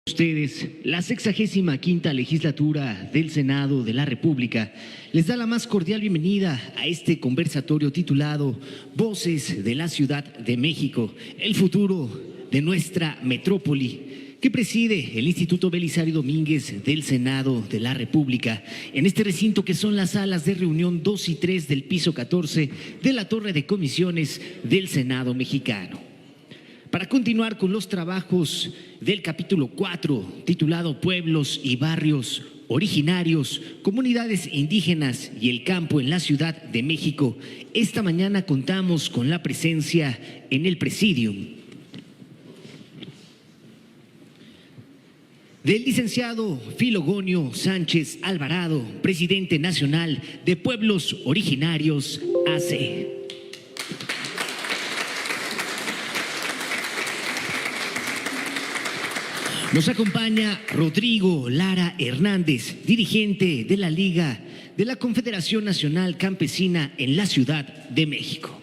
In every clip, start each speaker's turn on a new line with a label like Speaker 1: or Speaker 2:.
Speaker 1: Ustedes, la 65ª legislatura del Senado de la República les da la más cordial bienvenida a este conversatorio titulado Voces de la Ciudad de México, el futuro de nuestra metrópoli, que preside el Instituto Belisario Domínguez del Senado de la República, en este recinto que son las salas de reunión 2 y 3 del piso 14 de la Torre de Comisiones del Senado mexicano. Para continuar con los trabajos del capítulo 4, titulado Pueblos y Barrios Originarios, Comunidades Indígenas y el Campo en la Ciudad de México, esta mañana contamos con la presencia en el Presidium del licenciado Filogonio Sánchez Alvarado, presidente nacional de Pueblos Originarios AC. Nos acompaña Rodrigo Lara Hernández, dirigente de la Liga de la Confederación Nacional Campesina en la Ciudad de México.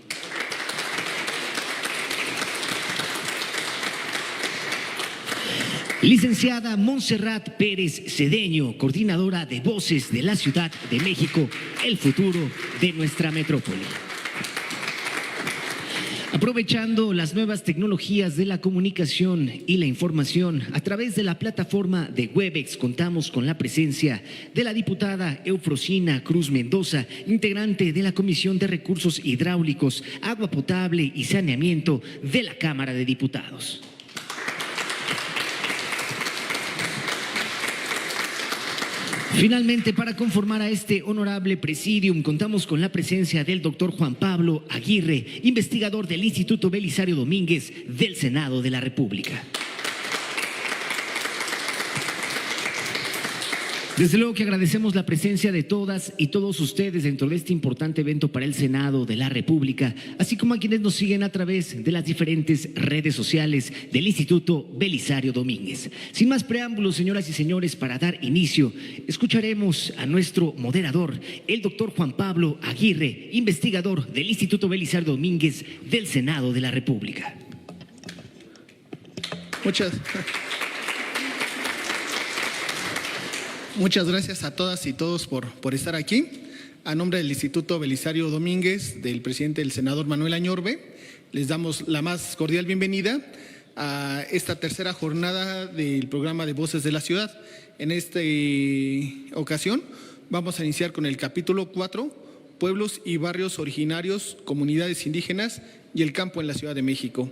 Speaker 1: Licenciada Montserrat Pérez Cedeño, coordinadora de Voces de la Ciudad de México, el futuro de nuestra metrópoli. Aprovechando las nuevas tecnologías de la comunicación y la información, a través de la plataforma de Webex contamos con la presencia de la diputada Eufrosina Cruz Mendoza, integrante de la Comisión de Recursos Hidráulicos, Agua Potable y Saneamiento de la Cámara de Diputados. Finalmente, para conformar a este honorable presidium, contamos con la presencia del doctor Juan Pablo Aguirre, investigador del Instituto Belisario Domínguez del Senado de la República. Desde luego que agradecemos la presencia de todas y todos ustedes dentro de este importante evento para el Senado de la República, así como a quienes nos siguen a través de las diferentes redes sociales del Instituto Belisario Domínguez. Sin más preámbulos, señoras y señores, para dar inicio, escucharemos a nuestro moderador, el doctor Juan Pablo Aguirre, investigador del Instituto Belisario Domínguez del Senado de la República.
Speaker 2: Muchas gracias a todas y todos por estar aquí. A nombre del Instituto Belisario Domínguez, del presidente del senador Manuel Añorbe, les damos la más cordial bienvenida a esta tercera jornada del programa de Voces de la Ciudad. En esta ocasión vamos a iniciar con el capítulo 4, Pueblos y Barrios Originarios, Comunidades Indígenas y el Campo en la Ciudad de México.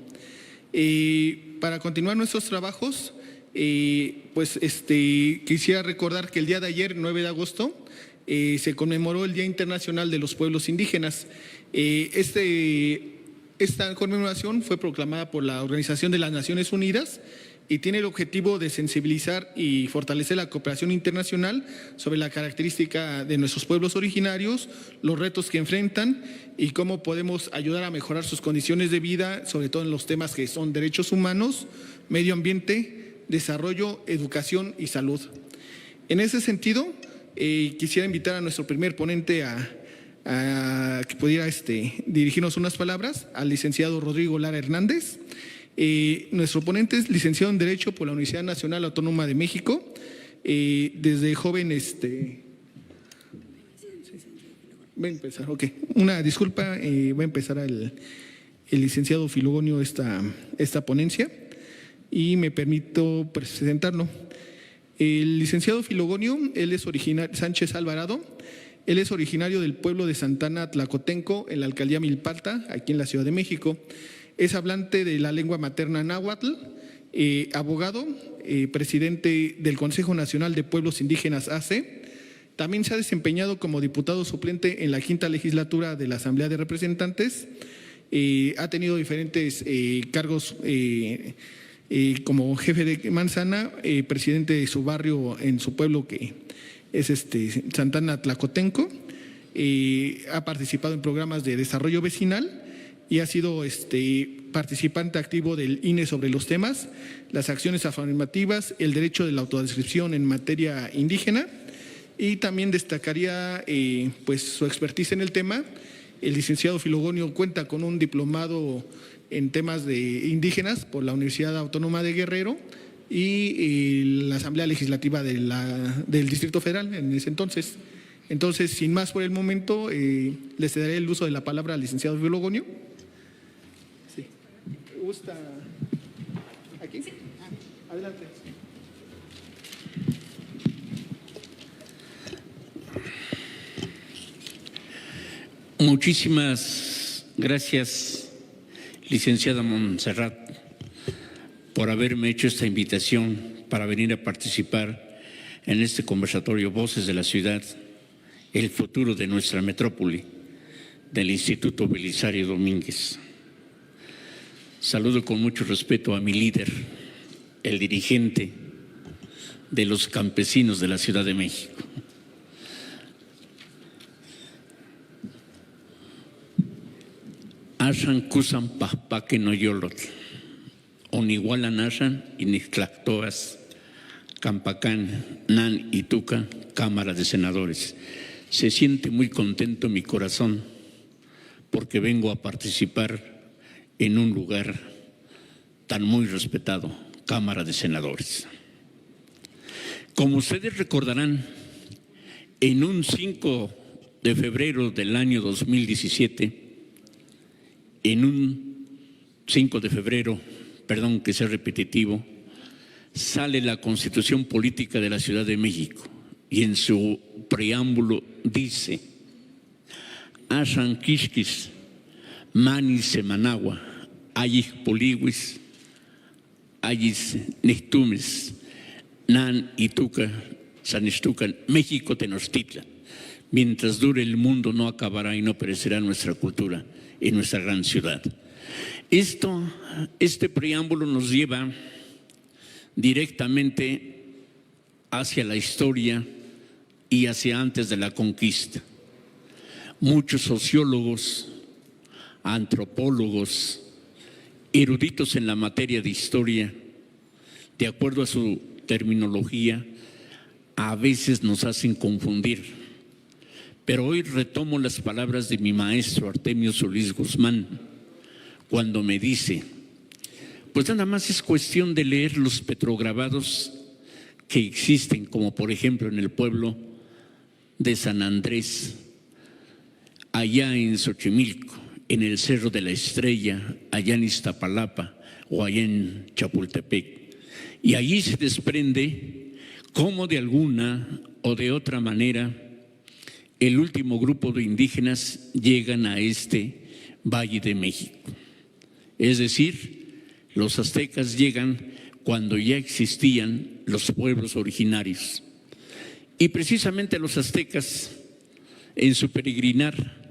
Speaker 2: Para continuar nuestros trabajos, quisiera recordar que el día de ayer, 9 de agosto, se conmemoró el Día Internacional de los Pueblos Indígenas. Esta conmemoración fue proclamada por la Organización de las Naciones Unidas y tiene el objetivo de sensibilizar y fortalecer la cooperación internacional sobre la característica de nuestros pueblos originarios, los retos que enfrentan y cómo podemos ayudar a mejorar sus condiciones de vida, sobre todo en los temas que son derechos humanos, medio ambiente, desarrollo, educación y salud. En ese sentido, quisiera invitar a nuestro primer ponente a que pudiera dirigirnos unas palabras, al licenciado Rodrigo Lara Hernández. Nuestro ponente es licenciado en Derecho por la Universidad Nacional Autónoma de México. Desde joven, voy a empezar, ok. Una disculpa, va a empezar el licenciado Filogonio esta ponencia. Y me permito presentarlo. El licenciado Filogonio, él es Sánchez Alvarado, él es originario del pueblo de Santana Tlacotenco, en la alcaldía Milpalta, aquí en la Ciudad de México. Es hablante de la lengua materna náhuatl, abogado, presidente del Consejo Nacional de Pueblos Indígenas AC. También se ha desempeñado como diputado suplente en la 5ª legislatura de la Asamblea de Representantes. Ha tenido diferentes cargos como jefe de manzana, presidente de su barrio en su pueblo, que es Santana Tlacotenco. Ha participado en programas de desarrollo vecinal y ha sido participante activo del INE sobre los temas, las acciones afirmativas, el derecho de la autodescripción en materia indígena, y también destacaría su expertise en el tema. El licenciado Filogonio cuenta con un diplomado en temas de indígenas por la Universidad Autónoma de Guerrero, y la Asamblea Legislativa del Distrito Federal en ese entonces. Entonces, sin más por el momento, les daré el uso de la palabra al licenciado Filogonio. Sí. ¿Gusta aquí? Sí. Adelante.
Speaker 3: Muchísimas gracias, licenciada Montserrat, por haberme hecho esta invitación para venir a participar en este conversatorio Voces de la Ciudad, el futuro de nuestra metrópoli, del Instituto Belisario Domínguez. Saludo con mucho respeto a mi líder, el dirigente de los campesinos de la Ciudad de México. Axan kusan pahpake noyolotl, onigualan axan initlactoas, Campacán, Nan y Tuca, Cámara de Senadores. Se siente muy contento mi corazón porque vengo a participar en un lugar tan muy respetado, Cámara de Senadores. Como ustedes recordarán, en un 5 de febrero del año 2017, en un 5 de febrero, perdón que sea repetitivo, sale la Constitución Política de la Ciudad de México y en su preámbulo dice: Axan quisquis, manis semanagua, ayis poliwis, ayis nechtumes, nan ituca, sanistucan, México Tenochtitlan. Mientras dure el mundo no acabará y no perecerá nuestra cultura en nuestra gran ciudad. Este preámbulo nos lleva directamente hacia la historia y hacia antes de la conquista. Muchos sociólogos, antropólogos, eruditos en la materia de historia, de acuerdo a su terminología, a veces nos hacen confundir. Pero hoy retomo las palabras de mi maestro Artemio Solís Guzmán, cuando me dice: pues nada más es cuestión de leer los petrograbados que existen, como por ejemplo en el pueblo de San Andrés, allá en Xochimilco, en el Cerro de la Estrella, allá en Iztapalapa o allá en Chapultepec. Y allí se desprende cómo de alguna o de otra manera el último grupo de indígenas llegan a este Valle de México. Es decir, los aztecas llegan cuando ya existían los pueblos originarios. Y precisamente los aztecas, en su peregrinar,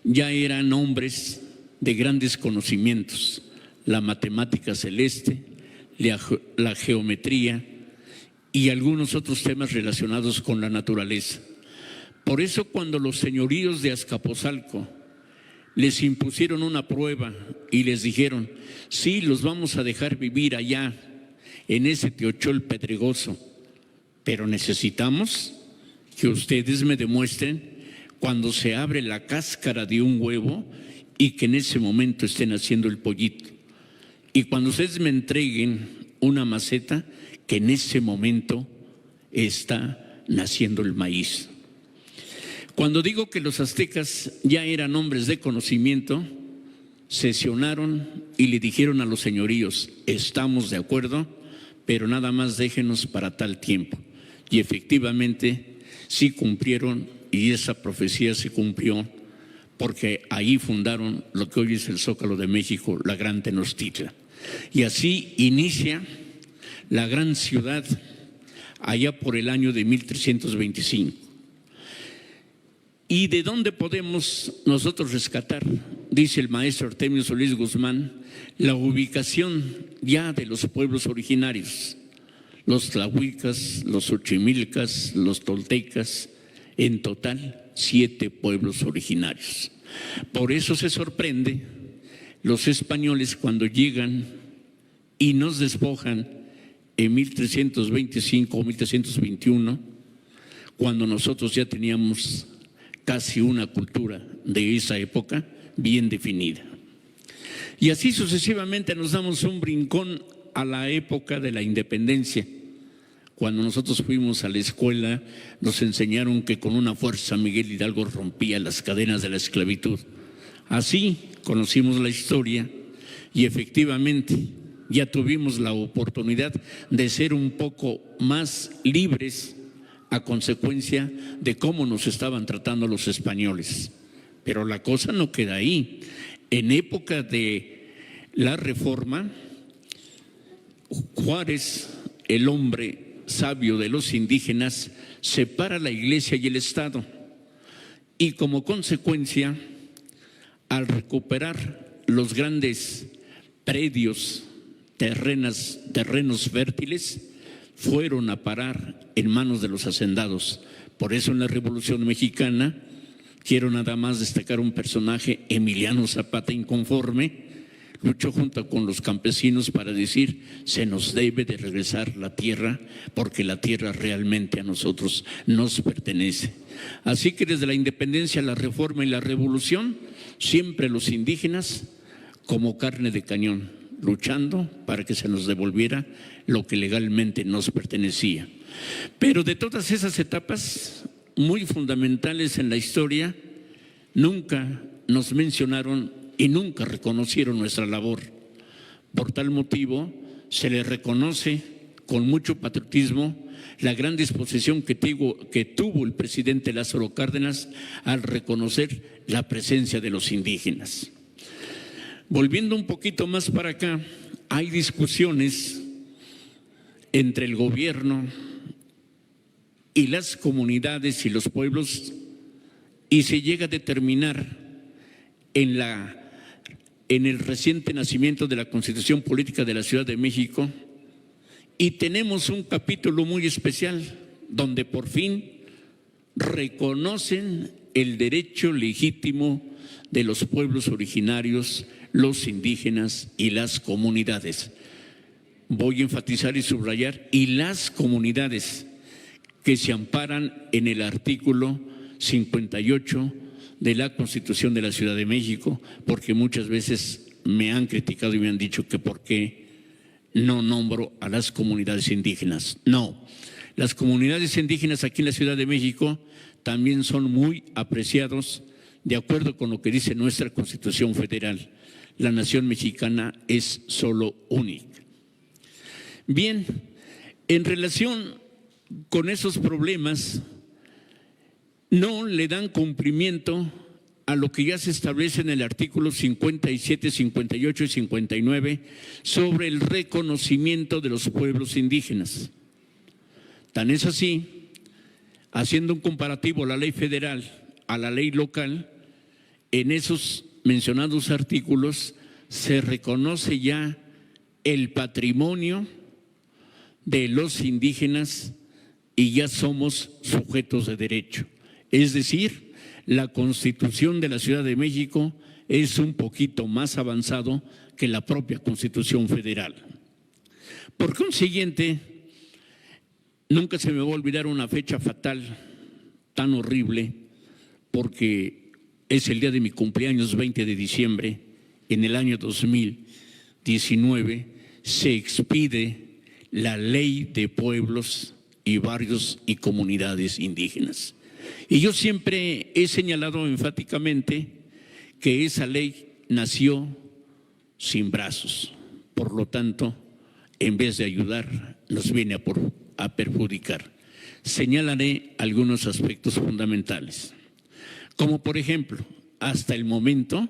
Speaker 3: ya eran hombres de grandes conocimientos: la matemática celeste, la geometría y algunos otros temas relacionados con la naturaleza. Por eso, cuando los señoríos de Azcapotzalco les impusieron una prueba y les dijeron: sí, los vamos a dejar vivir allá en ese teochol pedregoso, pero necesitamos que ustedes me demuestren cuando se abre la cáscara de un huevo y que en ese momento estén haciendo el pollito, y cuando ustedes me entreguen una maceta, que en ese momento está naciendo el maíz. Cuando digo que los aztecas ya eran hombres de conocimiento, sesionaron y le dijeron a los señoríos: estamos de acuerdo, pero nada más déjenos para tal tiempo. Y efectivamente sí cumplieron, y esa profecía se cumplió, porque ahí fundaron lo que hoy es el Zócalo de México, la Gran Tenochtitlan. Y así inicia la gran ciudad allá por el año de 1325. ¿Y de dónde podemos nosotros rescatar, dice el maestro Artemio Solís Guzmán, la ubicación ya de los pueblos originarios? Los tlahuicas, los xochimilcas, los toltecas, en total 7 pueblos originarios. Por eso se sorprende los españoles cuando llegan y nos despojan en 1325 o 1321, cuando nosotros ya teníamos casi una cultura de esa época bien definida. Y así sucesivamente nos damos un brincón a la época de la independencia. Cuando nosotros fuimos a la escuela, nos enseñaron que con una fuerza Miguel Hidalgo rompía las cadenas de la esclavitud. Así conocimos la historia y efectivamente ya tuvimos la oportunidad de ser un poco más libres a consecuencia de cómo nos estaban tratando los españoles. Pero la cosa no queda ahí. En época de la Reforma, Juárez, el hombre sabio de los indígenas, separa la iglesia y el Estado, y como consecuencia, al recuperar los grandes predios, terrenos fértiles, fueron a parar en manos de los hacendados. Por eso en la Revolución Mexicana, quiero nada más destacar un personaje, Emiliano Zapata Inconforme, luchó junto con los campesinos para decir: se nos debe de regresar la tierra, porque la tierra realmente a nosotros nos pertenece. Así que desde la independencia, la reforma y la revolución, siempre los indígenas como carne de cañón, luchando para que se nos devolviera lo que legalmente nos pertenecía. Pero de todas esas etapas muy fundamentales en la historia, nunca nos mencionaron y nunca reconocieron nuestra labor. Por tal motivo, se le reconoce con mucho patriotismo la gran disposición que tuvo el presidente Lázaro Cárdenas al reconocer la presencia de los indígenas. Volviendo un poquito más para acá, hay discusiones entre el gobierno y las comunidades y los pueblos, y se llega a determinar en el reciente nacimiento de la Constitución Política de la Ciudad de México, y tenemos un capítulo muy especial donde por fin reconocen el derecho legítimo de los pueblos originarios, los indígenas y las comunidades. Voy a enfatizar y subrayar, y las comunidades que se amparan en el artículo 58 de la Constitución de la Ciudad de México, porque muchas veces me han criticado y me han dicho que por qué no nombro a las comunidades indígenas. No, las comunidades indígenas aquí en la Ciudad de México también son muy apreciados de acuerdo con lo que dice nuestra Constitución Federal. La nación mexicana es solo única. Bien, en relación con esos problemas, no le dan cumplimiento a lo que ya se establece en el artículo 57, 58 y 59 sobre el reconocimiento de los pueblos indígenas. Tan es así, haciendo un comparativo a la ley federal a la ley local, en esos mencionados artículos se reconoce ya el patrimonio de los indígenas y ya somos sujetos de derecho. Es decir, la Constitución de la Ciudad de México es un poquito más avanzado que la propia Constitución Federal. Por consiguiente, nunca se me va a olvidar una fecha fatal, tan horrible, porque es el día de mi cumpleaños, 20 de diciembre, en el año 2019, se expide la Ley de Pueblos y Barrios y Comunidades Indígenas. Y yo siempre he señalado enfáticamente que esa ley nació sin brazos. Por lo tanto, en vez de ayudar, nos viene a perjudicar. Señalaré algunos aspectos fundamentales. Como por ejemplo, hasta el momento,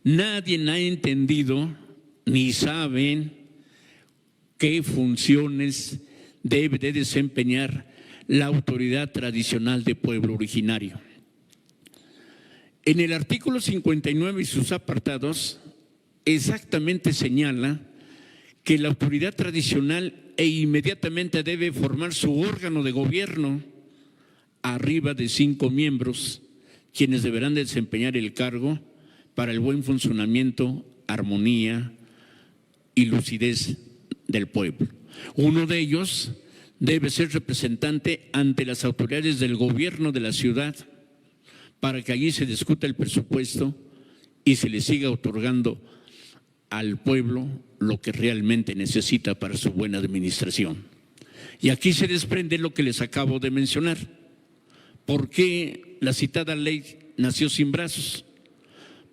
Speaker 3: nadie ha entendido ni saben qué funciones debe de desempeñar la autoridad tradicional de pueblo originario. En el artículo 59 y sus apartados exactamente señala que la autoridad tradicional inmediatamente debe formar su órgano de gobierno arriba de 5 miembros, quienes deberán desempeñar el cargo para el buen funcionamiento, armonía y lucidez del pueblo. Uno de ellos debe ser representante ante las autoridades del gobierno de la ciudad para que allí se discuta el presupuesto y se le siga otorgando al pueblo lo que realmente necesita para su buena administración. Y aquí se desprende lo que les acabo de mencionar. ¿Por qué la citada ley nació sin brazos?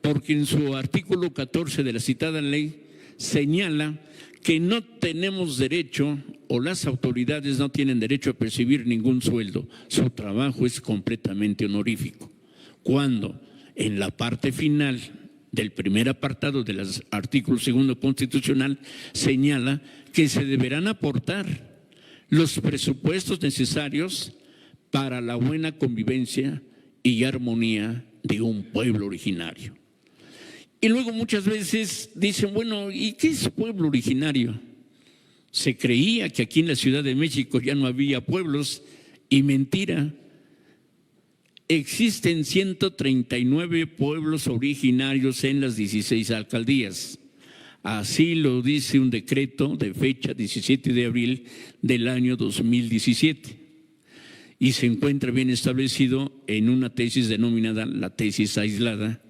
Speaker 3: Porque en su artículo 14 de la citada ley señala que no tenemos derecho, o las autoridades no tienen derecho a percibir ningún sueldo. Su trabajo es completamente honorífico. Cuando en la parte final del primer apartado del artículo 2 constitucional señala que se deberán aportar los presupuestos necesarios para la buena convivencia y armonía de un pueblo originario. Y luego muchas veces dicen, bueno, ¿y qué es pueblo originario? Se creía que aquí en la Ciudad de México ya no había pueblos, y mentira. Existen 139 pueblos originarios en las 16 alcaldías. Así lo dice un decreto de fecha 17 de abril del año 2017. Y se encuentra bien establecido en una tesis denominada la tesis aislada,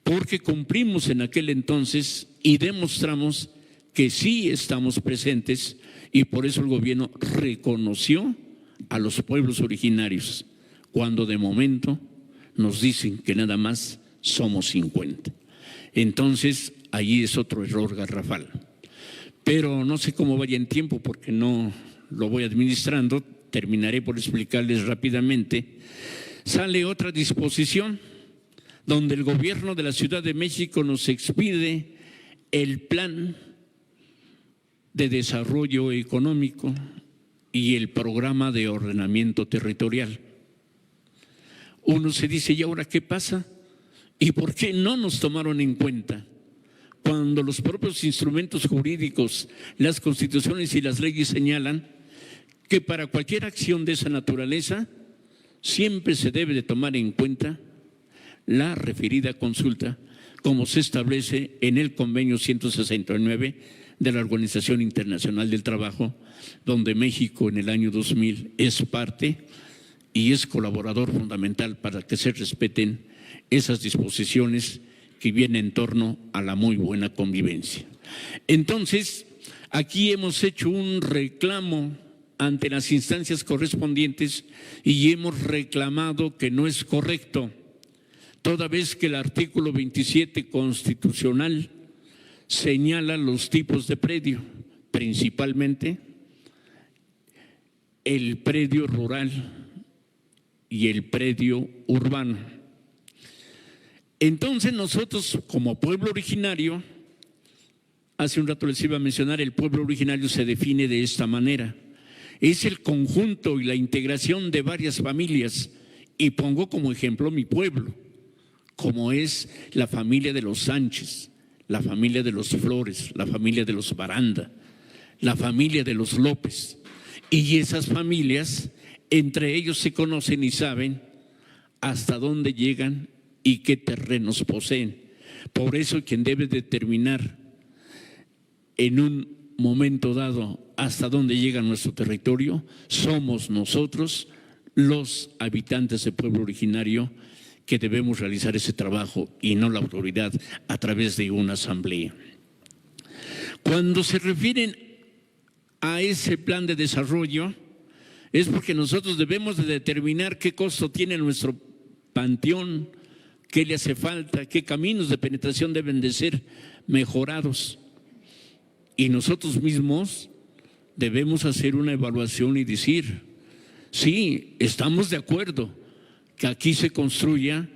Speaker 3: porque cumplimos en aquel entonces y demostramos que sí estamos presentes, y por eso el gobierno reconoció a los pueblos originarios, cuando de momento nos dicen que nada más somos 50. Entonces, allí es otro error garrafal. Pero no sé cómo vaya en tiempo, porque no lo voy administrando, terminaré por explicarles rápidamente. Sale otra disposición donde el gobierno de la Ciudad de México nos expide el plan de desarrollo económico y el programa de ordenamiento territorial. Uno se dice, ¿y ahora qué pasa? ¿Y por qué no nos tomaron en cuenta? Cuando los propios instrumentos jurídicos, las constituciones y las leyes señalan que para cualquier acción de esa naturaleza siempre se debe de tomar en cuenta la referida consulta, como se establece en el convenio 169 de la Organización Internacional del Trabajo, donde México en el año 2000 es parte y es colaborador fundamental para que se respeten esas disposiciones que vienen en torno a la muy buena convivencia. Entonces, aquí hemos hecho un reclamo ante las instancias correspondientes y hemos reclamado que no es correcto, toda vez que el artículo 27 constitucional señala los tipos de predio, principalmente el predio rural y el predio urbano. Entonces nosotros, como pueblo originario, hace un rato les iba a mencionar, el pueblo originario se define de esta manera: es el conjunto y la integración de varias familias, y pongo como ejemplo mi pueblo, como es la familia de los Sánchez, la familia de los Flores, la familia de los Baranda, la familia de los López. Y esas familias, entre ellos se conocen y saben hasta dónde llegan y qué terrenos poseen. Por eso quien debe determinar en un momento dado hasta dónde llega nuestro territorio somos nosotros, los habitantes del pueblo originario, que debemos realizar ese trabajo y no la autoridad a través de una asamblea. Cuando se refieren a ese plan de desarrollo, es porque nosotros debemos de determinar qué costo tiene nuestro panteón, qué le hace falta, qué caminos de penetración deben de ser mejorados. Y nosotros mismos debemos hacer una evaluación y decir, sí, estamos de acuerdo que aquí se construya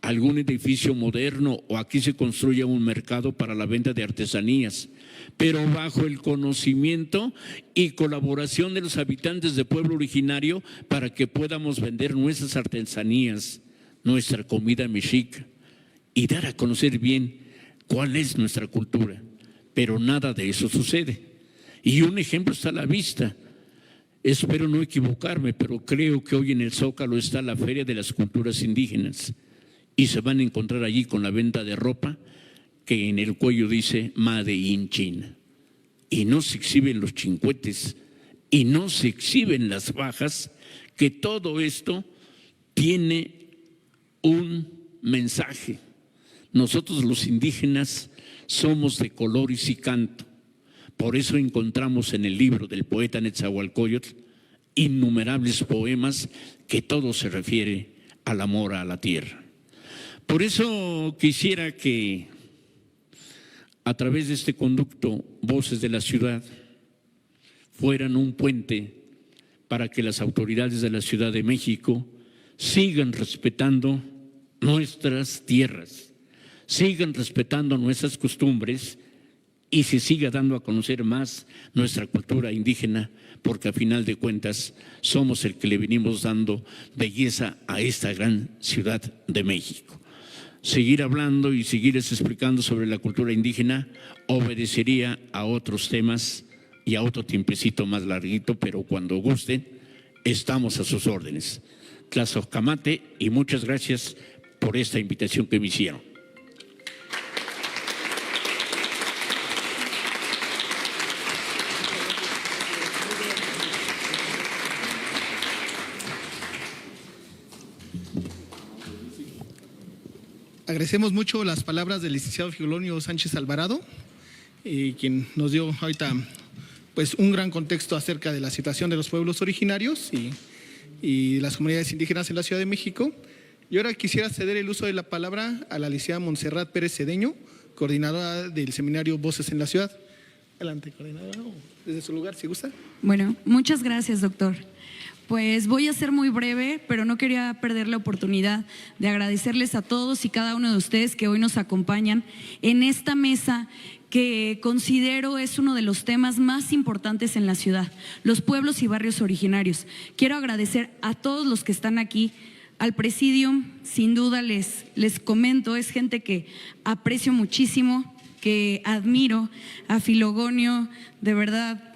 Speaker 3: algún edificio moderno o aquí se construya un mercado para la venta de artesanías, pero bajo el conocimiento y colaboración de los habitantes del pueblo originario para que podamos vender nuestras artesanías, nuestra comida mexica y dar a conocer bien cuál es nuestra cultura. Pero nada de eso sucede. Y un ejemplo está a la vista. Espero no equivocarme, pero creo que hoy en el Zócalo está la Feria de las Culturas Indígenas y se van a encontrar allí con la venta de ropa que en el cuello dice Made in China. Y no se exhiben los chincuetes y no se exhiben las fajas, que todo esto tiene un mensaje. Nosotros los indígenas somos de colores y canto. Por eso encontramos en el libro del poeta Netzahualcóyotl innumerables poemas que todo se refiere al amor a la tierra. Por eso quisiera que a través de este conducto Voces de la Ciudad fueran un puente para que las autoridades de la Ciudad de México sigan respetando nuestras tierras, sigan respetando nuestras costumbres y se siga dando a conocer más nuestra cultura indígena, porque a final de cuentas somos el que le venimos dando belleza a esta gran Ciudad de México. Seguir hablando y seguirles explicando sobre la cultura indígena obedecería a otros temas y a otro tiempecito más larguito, pero cuando gusten, estamos a sus órdenes. Tlazocamate, y muchas gracias por esta invitación que me hicieron.
Speaker 2: Agradecemos mucho las palabras del licenciado Filonio Sánchez Alvarado, quien nos dio ahorita pues un gran contexto acerca de la situación de los pueblos originarios y las comunidades indígenas en la Ciudad de México. Y ahora quisiera ceder el uso de la palabra a la licenciada Montserrat Pérez Cedeño, coordinadora del seminario Voces en la Ciudad. Adelante, coordinadora, desde su lugar, si gusta.
Speaker 4: Bueno, muchas gracias, doctor. Pues voy a ser muy breve, pero no quería perder la oportunidad de agradecerles a todos y cada uno de ustedes que hoy nos acompañan en esta mesa que considero es uno de los temas más importantes en la ciudad, los pueblos y barrios originarios. Quiero agradecer a todos los que están aquí, al Presidium, sin duda les comento, es gente que aprecio muchísimo, que admiro, a Filogonio, de verdad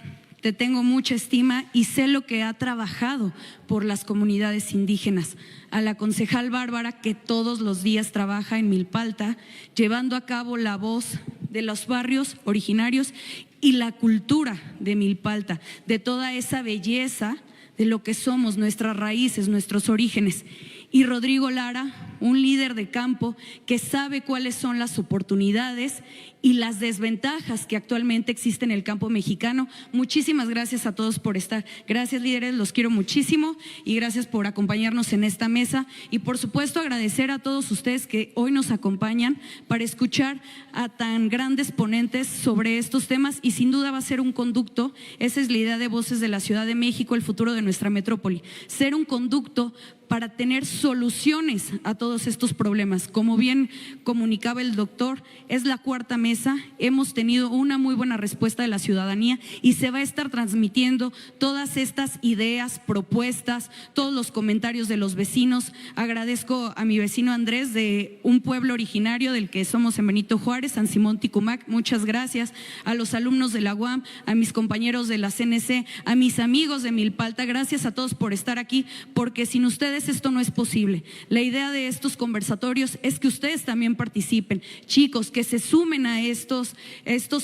Speaker 4: te tengo mucha estima y sé lo que ha trabajado por las comunidades indígenas. A la concejal Bárbara, que todos los días trabaja en Milpalta, llevando a cabo la voz de los barrios originarios y la cultura de Milpalta, de toda esa belleza de lo que somos, nuestras raíces, nuestros orígenes. Y Rodrigo Lara, un líder de campo que sabe cuáles son las oportunidades y las desventajas que actualmente existen en el campo mexicano. Muchísimas gracias a todos por estar. Gracias, líderes, los quiero muchísimo y gracias por acompañarnos en esta mesa. Y por supuesto agradecer a todos ustedes que hoy nos acompañan para escuchar a tan grandes ponentes sobre estos temas y sin duda va a ser un conducto. Esa es la idea de Voces de la Ciudad de México, el futuro de nuestra metrópoli. Ser un conducto para tener soluciones a todos estos problemas. Como bien comunicaba el doctor, es la cuarta mesa, hemos tenido una muy buena respuesta de la ciudadanía y se va a estar transmitiendo todas estas ideas, propuestas, todos los comentarios de los vecinos. Agradezco a mi vecino Andrés de un pueblo originario del que somos en Benito Juárez, San Simón Ticumac, muchas gracias. A los alumnos de la UAM, a mis compañeros de la CNC, a mis amigos de Milpalta, gracias a todos por estar aquí, porque sin ustedes esto no es posible. La idea de estos conversatorios es que ustedes también participen, chicos, que se sumen a estos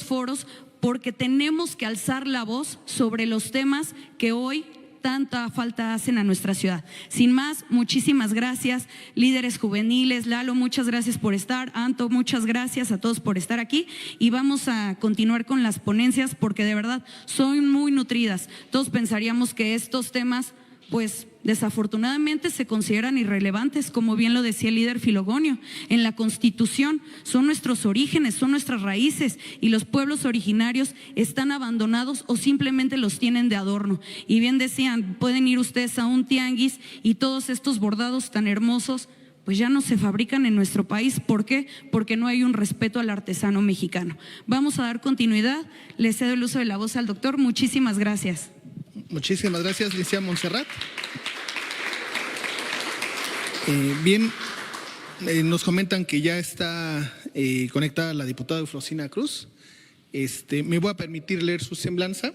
Speaker 4: foros, porque tenemos que alzar la voz sobre los temas que hoy tanta falta hacen a nuestra ciudad. Sin más, muchísimas gracias, líderes juveniles. Lalo, muchas gracias por estar. Anto, muchas gracias a todos por estar aquí y vamos a continuar con las ponencias porque de verdad son muy nutridas. Todos pensaríamos que estos temas pues desafortunadamente se consideran irrelevantes, como bien lo decía el líder Filogonio. En la Constitución son nuestros orígenes, son nuestras raíces y los pueblos originarios están abandonados o simplemente los tienen de adorno. Y bien decían, pueden ir ustedes a un tianguis y todos estos bordados tan hermosos pues ya no se fabrican en nuestro país. ¿Por qué? Porque no hay un respeto al artesano mexicano. Vamos a dar continuidad. Le cedo el uso de la voz al doctor. Muchísimas gracias.
Speaker 2: Muchísimas gracias, licenciada Montserrat. Bien, nos comentan que ya está conectada la diputada Eufrosina Cruz. Me voy a permitir leer su semblanza.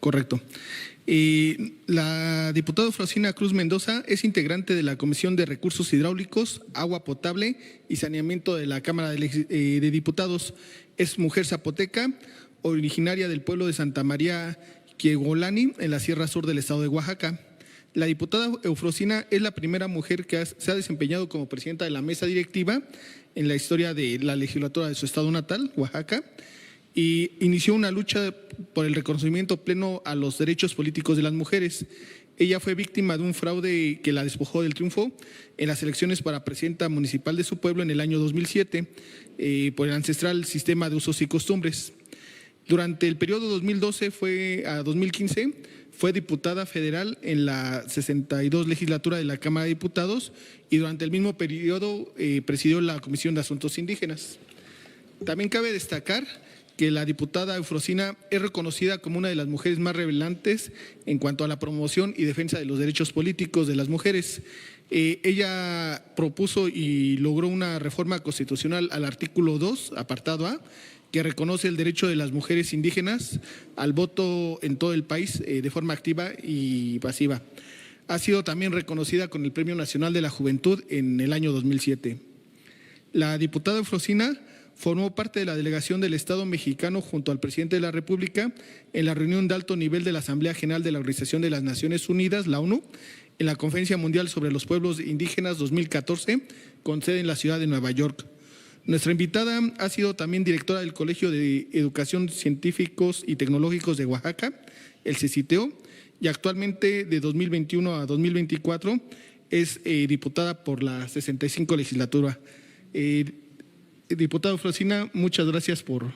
Speaker 2: Correcto. La diputada Eufrosina Cruz Mendoza es integrante de la Comisión de Recursos Hidráulicos, Agua Potable y Saneamiento de la Cámara de Diputados. Es mujer zapoteca, originaria del pueblo de Santa María Quiegolani, en la Sierra Sur del estado de Oaxaca. La diputada Eufrosina es la primera mujer que se ha desempeñado como presidenta de la mesa directiva en la historia de la legislatura de su estado natal, Oaxaca, y inició una lucha por el reconocimiento pleno a los derechos políticos de las mujeres. Ella fue víctima de un fraude que la despojó del triunfo en las elecciones para presidenta municipal de su pueblo en el año 2007 por el ancestral sistema de usos y costumbres. Durante el periodo 2012 a 2015 fue diputada federal en la 62 legislatura de la Cámara de Diputados y durante el mismo periodo presidió la Comisión de Asuntos Indígenas. También cabe destacar que la diputada Eufrosina es reconocida como una de las mujeres más relevantes en cuanto a la promoción y defensa de los derechos políticos de las mujeres. Ella propuso y logró una reforma constitucional al artículo 2, apartado A, que reconoce el derecho de las mujeres indígenas al voto en todo el país de forma activa y pasiva. Ha sido también reconocida con el Premio Nacional de la Juventud en el año 2007. La diputada Eufrosina formó parte de la delegación del Estado mexicano junto al presidente de la República en la reunión de alto nivel de la Asamblea General de la Organización de las Naciones Unidas, la ONU, en la Conferencia Mundial sobre los Pueblos Indígenas 2014, con sede en la ciudad de Nueva York. Nuestra invitada ha sido también directora del Colegio de Educación Científicos y Tecnológicos de Oaxaca, el CECITEO, y actualmente de 2021 a 2024 es diputada por la 65 legislatura. Diputado Eufrosina, muchas gracias por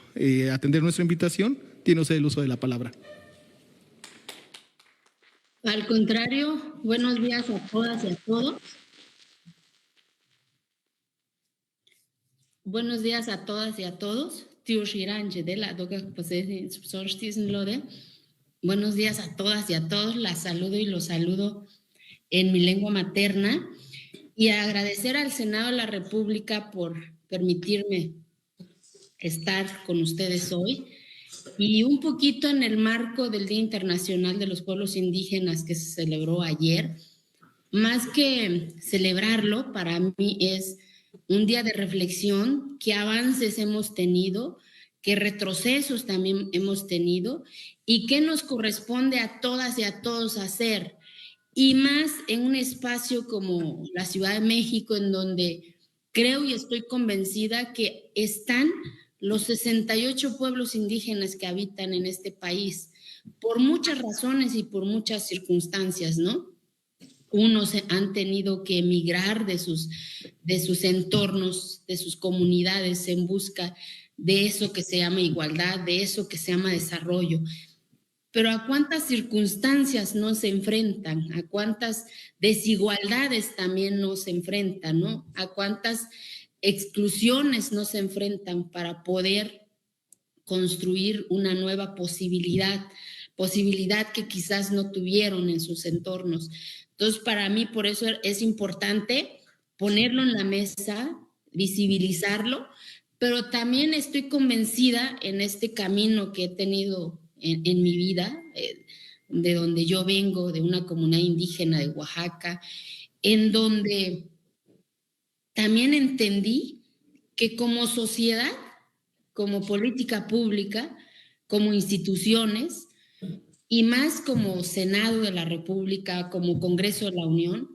Speaker 2: atender nuestra invitación. Tiene usted el uso de la palabra.
Speaker 5: Al contrario, buenos días a todas y a todos. Buenos días a todas y a todos. Buenos días a todas y a todos. Las saludo y los saludo en mi lengua materna. Y agradecer al Senado de la República por permitirme estar con ustedes hoy. Y un poquito en el marco del Día Internacional de los Pueblos Indígenas que se celebró ayer, más que celebrarlo, para mí es un día de reflexión, qué avances hemos tenido, qué retrocesos también hemos tenido y qué nos corresponde a todas y a todos hacer. Y más en un espacio como la Ciudad de México, en donde creo y estoy convencida que están los 68 pueblos indígenas que habitan en este país, por muchas razones y por muchas circunstancias, ¿no? Unos han tenido que emigrar de sus entornos, de sus comunidades en busca de eso que se llama igualdad, de eso que se llama desarrollo. Pero ¿a cuántas circunstancias no se enfrentan? ¿A cuántas desigualdades también no se enfrentan, ¿no? ¿A cuántas exclusiones no se enfrentan para poder construir una nueva posibilidad que quizás no tuvieron en sus entornos? Entonces, para mí, por eso es importante ponerlo en la mesa, visibilizarlo, pero también estoy convencida en este camino que he tenido en mi vida, de donde yo vengo, de una comunidad indígena de Oaxaca, en donde también entendí que como sociedad, como política pública, como instituciones, y más como Senado de la República, como Congreso de la Unión,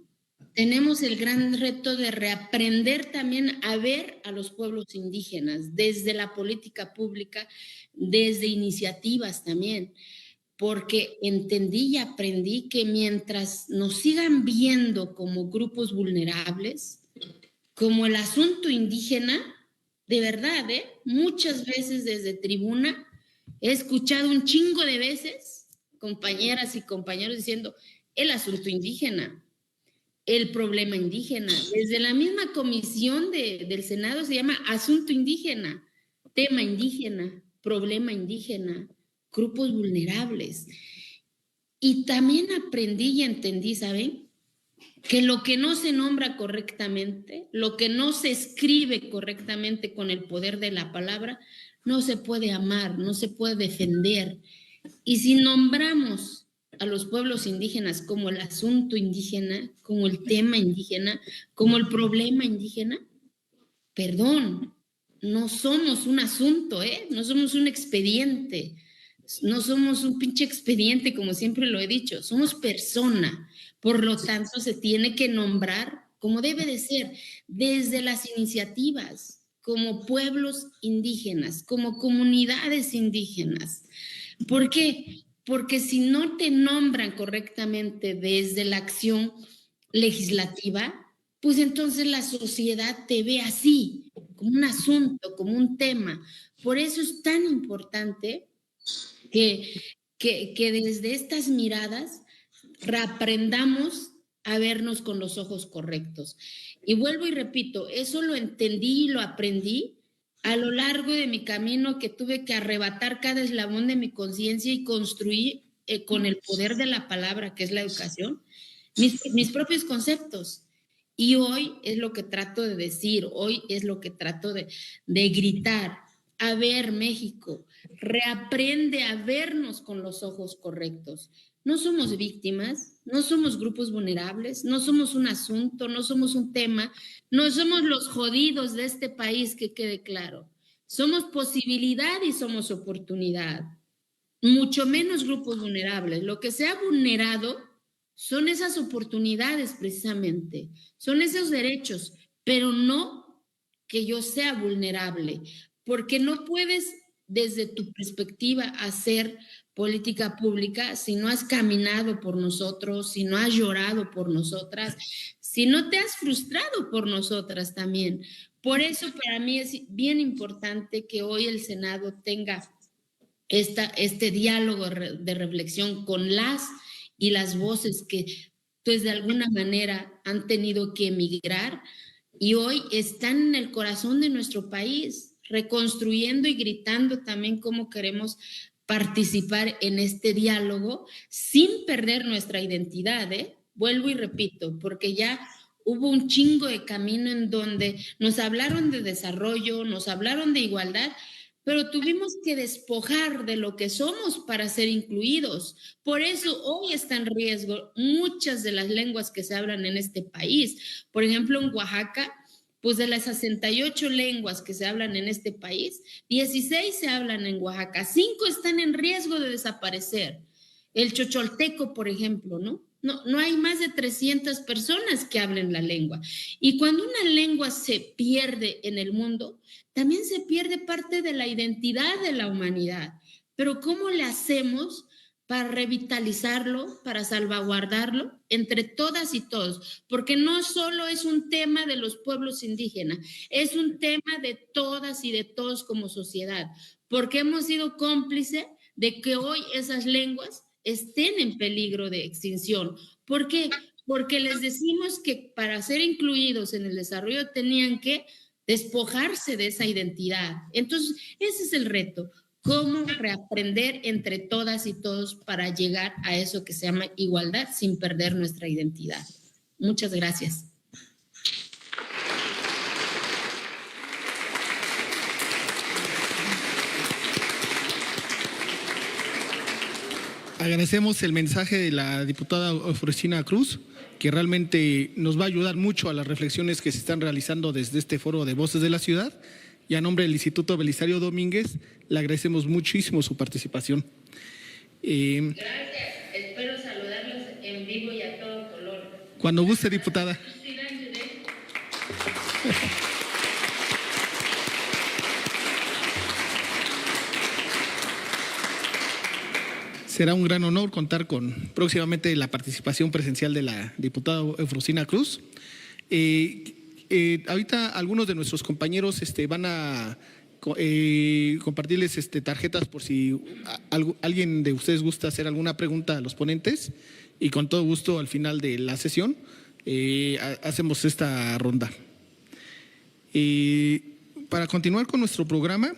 Speaker 5: tenemos el gran reto de reaprender también a ver a los pueblos indígenas desde la política pública, desde iniciativas también, porque entendí y aprendí que mientras nos sigan viendo como grupos vulnerables, como el asunto indígena, de verdad, muchas veces desde tribuna he escuchado un chingo de veces compañeras y compañeros diciendo el asunto indígena, el problema indígena. Desde la misma comisión del Senado se llama asunto indígena, tema indígena, problema indígena, grupos vulnerables. Y también aprendí y entendí, ¿saben? Que lo que no se nombra correctamente, lo que no se escribe correctamente con el poder de la palabra, no se puede amar, no se puede defender. Y si nombramos a los pueblos indígenas como el asunto indígena, como el tema indígena, como el problema indígena, perdón, no somos un asunto, no somos un expediente. No somos un pinche expediente, como siempre lo he dicho, somos persona. Por lo tanto, se tiene que nombrar como debe de ser, desde las iniciativas, como pueblos indígenas, como comunidades indígenas. ¿Por qué? Porque si no te nombran correctamente desde la acción legislativa, pues entonces la sociedad te ve así, como un asunto, como un tema. Por eso es tan importante que desde estas miradas reaprendamos a vernos con los ojos correctos. Y vuelvo y repito, eso lo entendí y lo aprendí a lo largo de mi camino, que tuve que arrebatar cada eslabón de mi conciencia y construir con el poder de la palabra, que es la educación, mis propios conceptos. Y hoy es lo que trato de decir, hoy es lo que trato de gritar. A ver, México, reaprende a vernos con los ojos correctos. No somos víctimas, no somos grupos vulnerables, no somos un asunto, no somos un tema, no somos los jodidos de este país, que quede claro. Somos posibilidad y somos oportunidad. Mucho menos grupos vulnerables. Lo que se ha vulnerado son esas oportunidades precisamente, son esos derechos, pero no que yo sea vulnerable, porque no puedes desde tu perspectiva hacer política pública si no has caminado por nosotros, si no has llorado por nosotras, si no te has frustrado por nosotras también. Por eso para mí es bien importante que hoy el Senado tenga este diálogo de reflexión con las y las voces que pues de alguna manera han tenido que emigrar y hoy están en el corazón de nuestro país, reconstruyendo y gritando también cómo queremos participar en este diálogo sin perder nuestra identidad, Vuelvo y repito, porque ya hubo un chingo de camino en donde nos hablaron de desarrollo, nos hablaron de igualdad, pero tuvimos que despojar de lo que somos para ser incluidos. Por eso hoy está en riesgo muchas de las lenguas que se hablan en este país. Por ejemplo, en Oaxaca, pues de las 68 lenguas que se hablan en este país, 16 se hablan en Oaxaca, 5 están en riesgo de desaparecer. El chocholteco, por ejemplo, ¿no? No hay más de 300 personas que hablen la lengua. Y cuando una lengua se pierde en el mundo, también se pierde parte de la identidad de la humanidad. Pero ¿cómo le hacemos para revitalizarlo, para salvaguardarlo entre todas y todos? Porque no solo es un tema de los pueblos indígenas, es un tema de todas y de todos como sociedad, porque hemos sido cómplices de que hoy esas lenguas estén en peligro de extinción. ¿Por qué? Porque les decimos que para ser incluidos en el desarrollo tenían que despojarse de esa identidad. Entonces, ese es el reto. ¿Cómo reaprender entre todas y todos para llegar a eso que se llama igualdad sin perder nuestra identidad? Muchas gracias.
Speaker 2: Agradecemos el mensaje de la diputada Eufrosina Cruz, que realmente nos va a ayudar mucho a las reflexiones que se están realizando desde este foro de Voces de la Ciudad. Y a nombre del Instituto Belisario Domínguez, le agradecemos muchísimo su participación.
Speaker 5: Gracias. Espero saludarlos en vivo y a todo color.
Speaker 2: Cuando guste, diputada. Será un gran honor contar con próximamente la participación presencial de la diputada Eufrosina Cruz. Ahorita algunos de nuestros compañeros van a compartirles tarjetas por si alguien de ustedes gusta hacer alguna pregunta a los ponentes, y con todo gusto al final de la sesión hacemos esta ronda. Para continuar con nuestro programa,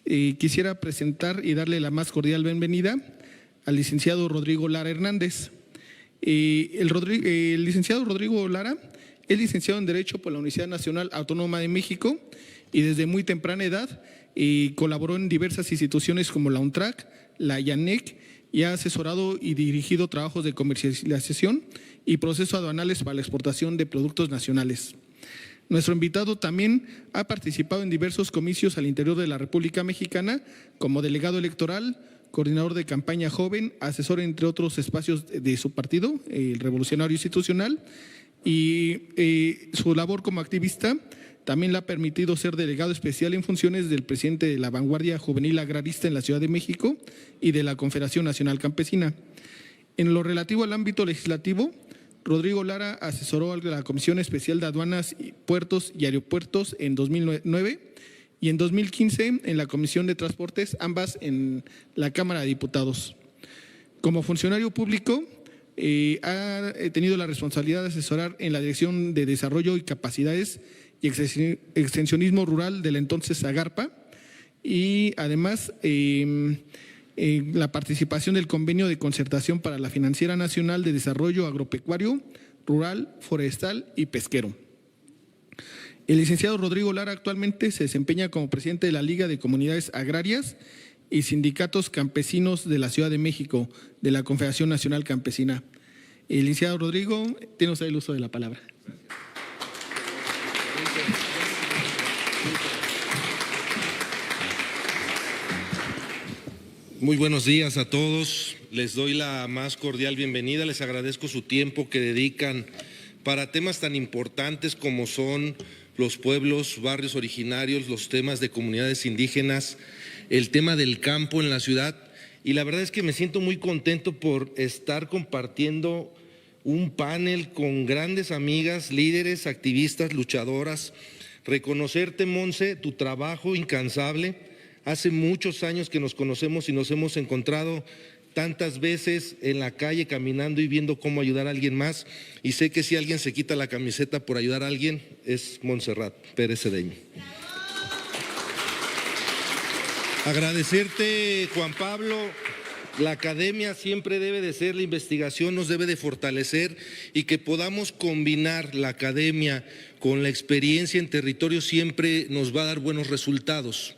Speaker 2: quisiera presentar y darle la más cordial bienvenida al licenciado Rodrigo Lara Hernández. El licenciado Rodrigo Lara es licenciado en Derecho por la Universidad Nacional Autónoma de México y desde muy temprana edad colaboró en diversas instituciones como la UNTRAC, la IANEC, y ha asesorado y dirigido trabajos de comercialización y procesos aduanales para la exportación de productos nacionales. Nuestro invitado también ha participado en diversos comicios al interior de la República Mexicana como delegado electoral, coordinador de campaña joven, asesor entre otros espacios de su partido, el Revolucionario Institucional, y su labor como activista también le ha permitido ser delegado especial en funciones del presidente de la Vanguardia Juvenil Agrarista en la Ciudad de México y de la Confederación Nacional Campesina. En lo relativo al ámbito legislativo, Rodrigo Lara asesoró a la Comisión Especial de Aduanas, Puertos y Aeropuertos en 2009 y en 2015 en la Comisión de Transportes, ambas en la Cámara de Diputados. Como funcionario público, ha tenido la responsabilidad de asesorar en la Dirección de Desarrollo y Capacidades y Extensionismo Rural de la entonces Zagarpa, y además la participación del Convenio de Concertación para la Financiera Nacional de Desarrollo Agropecuario, Rural, Forestal y Pesquero. El licenciado Rodrigo Lara actualmente se desempeña como presidente de la Liga de Comunidades Agrarias y Sindicatos Campesinos de la Ciudad de México, de la Confederación Nacional Campesina. El licenciado Rodrigo, tiene usted el uso de la palabra.
Speaker 6: Muy buenos días a todos, les doy la más cordial bienvenida, les agradezco su tiempo que dedican para temas tan importantes como son los pueblos, barrios originarios, los temas de comunidades indígenas, el tema del campo en la ciudad, y la verdad es que me siento muy contento por estar compartiendo un panel con grandes amigas, líderes, activistas, luchadoras. Reconocerte, Monse, tu trabajo incansable. Hace muchos años que nos conocemos y nos hemos encontrado tantas veces en la calle caminando y viendo cómo ayudar a alguien más, y sé que si alguien se quita la camiseta por ayudar a alguien es Montserrat Pérez Cedeño. Agradecerte, Juan Pablo. La academia siempre debe de ser, la investigación nos debe de fortalecer, y que podamos combinar la academia con la experiencia en territorio siempre nos va a dar buenos resultados.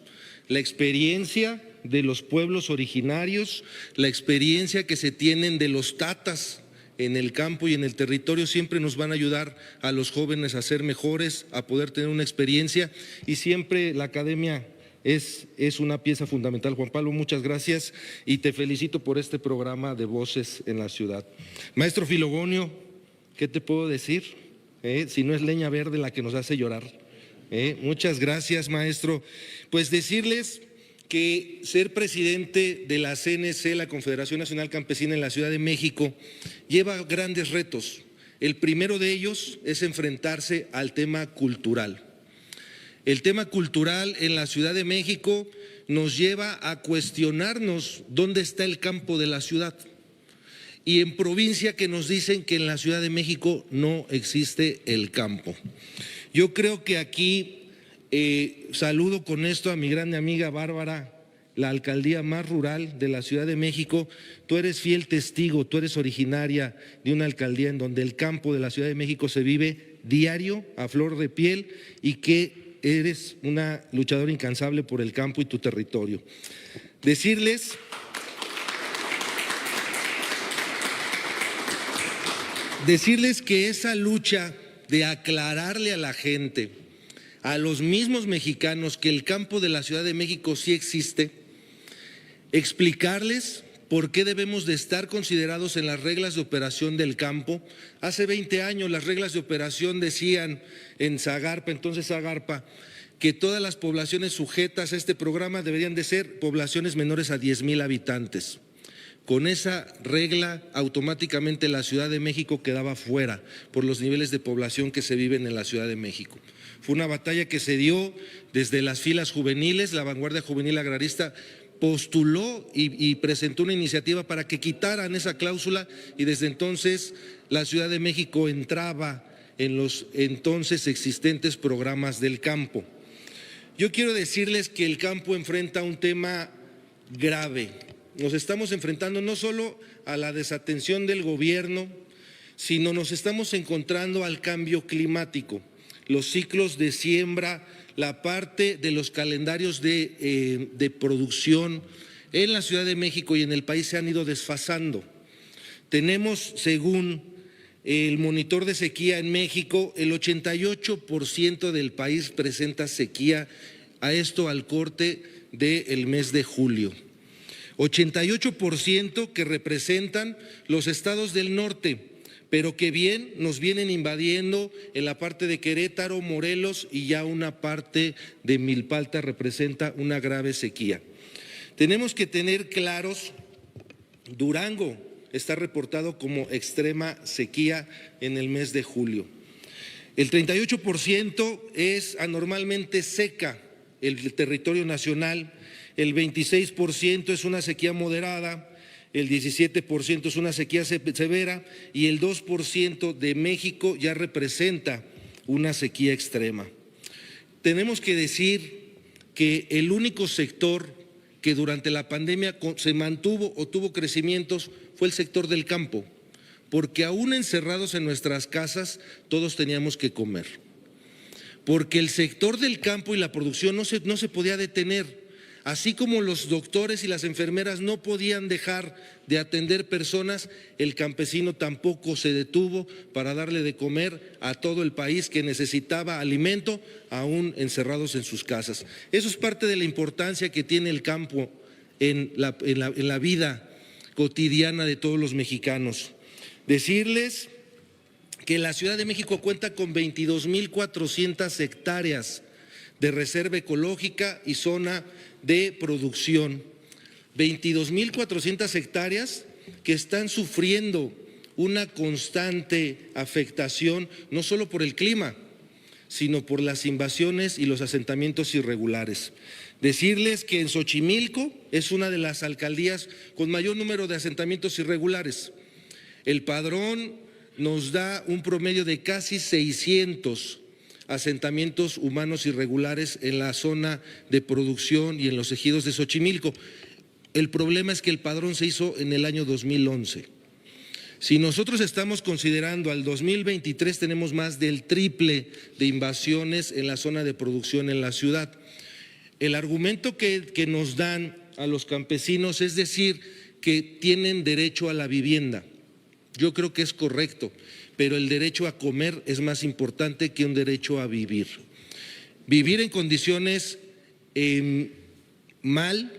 Speaker 6: La experiencia de los pueblos originarios, la experiencia que se tienen de los tatas en el campo y en el territorio siempre nos van a ayudar a los jóvenes a ser mejores, a poder tener una experiencia, y siempre la academia es una pieza fundamental. Juan Pablo, muchas gracias y te felicito por este programa de Voces en la Ciudad. Maestro Filogonio, ¿qué te puedo decir? Si no es leña verde la que nos hace llorar. Muchas gracias, maestro. Pues decirles que ser presidente de la CNC, la Confederación Nacional Campesina en la Ciudad de México, lleva grandes retos. El primero de ellos es enfrentarse al tema cultural. El tema cultural en la Ciudad de México nos lleva a cuestionarnos dónde está el campo de la ciudad. Y en provincia que nos dicen que en la Ciudad de México no existe el campo. Yo creo que aquí saludo con esto a mi grande amiga Bárbara, la alcaldía más rural de la Ciudad de México. Tú eres fiel testigo, tú eres originaria de una alcaldía en donde el campo de la Ciudad de México se vive diario, a flor de piel, y que eres una luchadora incansable por el campo y tu territorio. Decirles que esa lucha de aclararle a la gente, a los mismos mexicanos, que el campo de la Ciudad de México sí existe, explicarles por qué debemos de estar considerados en las reglas de operación del campo. Hace 20 años las reglas de operación decían en Zagarpa, entonces Zagarpa, que todas las poblaciones sujetas a este programa deberían de ser poblaciones menores a 10,000 habitantes. Con esa regla, automáticamente la Ciudad de México quedaba fuera por los niveles de población que se viven en la Ciudad de México. Fue una batalla que se dio desde las filas juveniles. La Vanguardia Juvenil Agrarista postuló y presentó una iniciativa para que quitaran esa cláusula, y desde entonces la Ciudad de México entraba en los entonces existentes programas del campo. Yo quiero decirles que el campo enfrenta un tema grave. Nos estamos enfrentando no solo a la desatención del gobierno, sino nos estamos encontrando al cambio climático, los ciclos de siembra, la parte de los calendarios de producción en la Ciudad de México y en el país se han ido desfasando. Tenemos, según el monitor de sequía en México, el 88% del país presenta sequía, a esto al corte del mes de julio. 88% que representan los estados del norte, pero que bien nos vienen invadiendo en la parte de Querétaro, Morelos y ya una parte de Milpalta representa una grave sequía. Tenemos que tener claros, Durango está reportado como extrema sequía en el mes de julio. El 38% es anormalmente seca el territorio nacional, el 26% es una sequía moderada, el 17% es una sequía severa y el 2% de México ya representa una sequía extrema. Tenemos que decir que el único sector que durante la pandemia se mantuvo o tuvo crecimientos fue el sector del campo, porque aún encerrados en nuestras casas todos teníamos que comer, porque el sector del campo y la producción no se podía detener. Así como los doctores y las enfermeras no podían dejar de atender personas, el campesino tampoco se detuvo para darle de comer a todo el país que necesitaba alimento, aún encerrados en sus casas. Eso es parte de la importancia que tiene el campo en la vida cotidiana de todos los mexicanos. Decirles que la Ciudad de México cuenta con 22,400 hectáreas de reserva ecológica y zona de producción, 22,400 hectáreas que están sufriendo una constante afectación, no solo por el clima, sino por las invasiones y los asentamientos irregulares. Decirles que en Xochimilco es una de las alcaldías con mayor número de asentamientos irregulares. El padrón nos da un promedio de casi 600 asentamientos humanos irregulares en la zona de producción y en los ejidos de Xochimilco. El problema es que el padrón se hizo en el año 2011. Si nosotros estamos considerando al 2023, tenemos más del triple de invasiones en la zona de producción en la ciudad. El argumento que nos dan a los campesinos es decir que tienen derecho a la vivienda. Yo creo que es correcto, pero el derecho a comer es más importante que un derecho a vivir. Vivir en condiciones mal,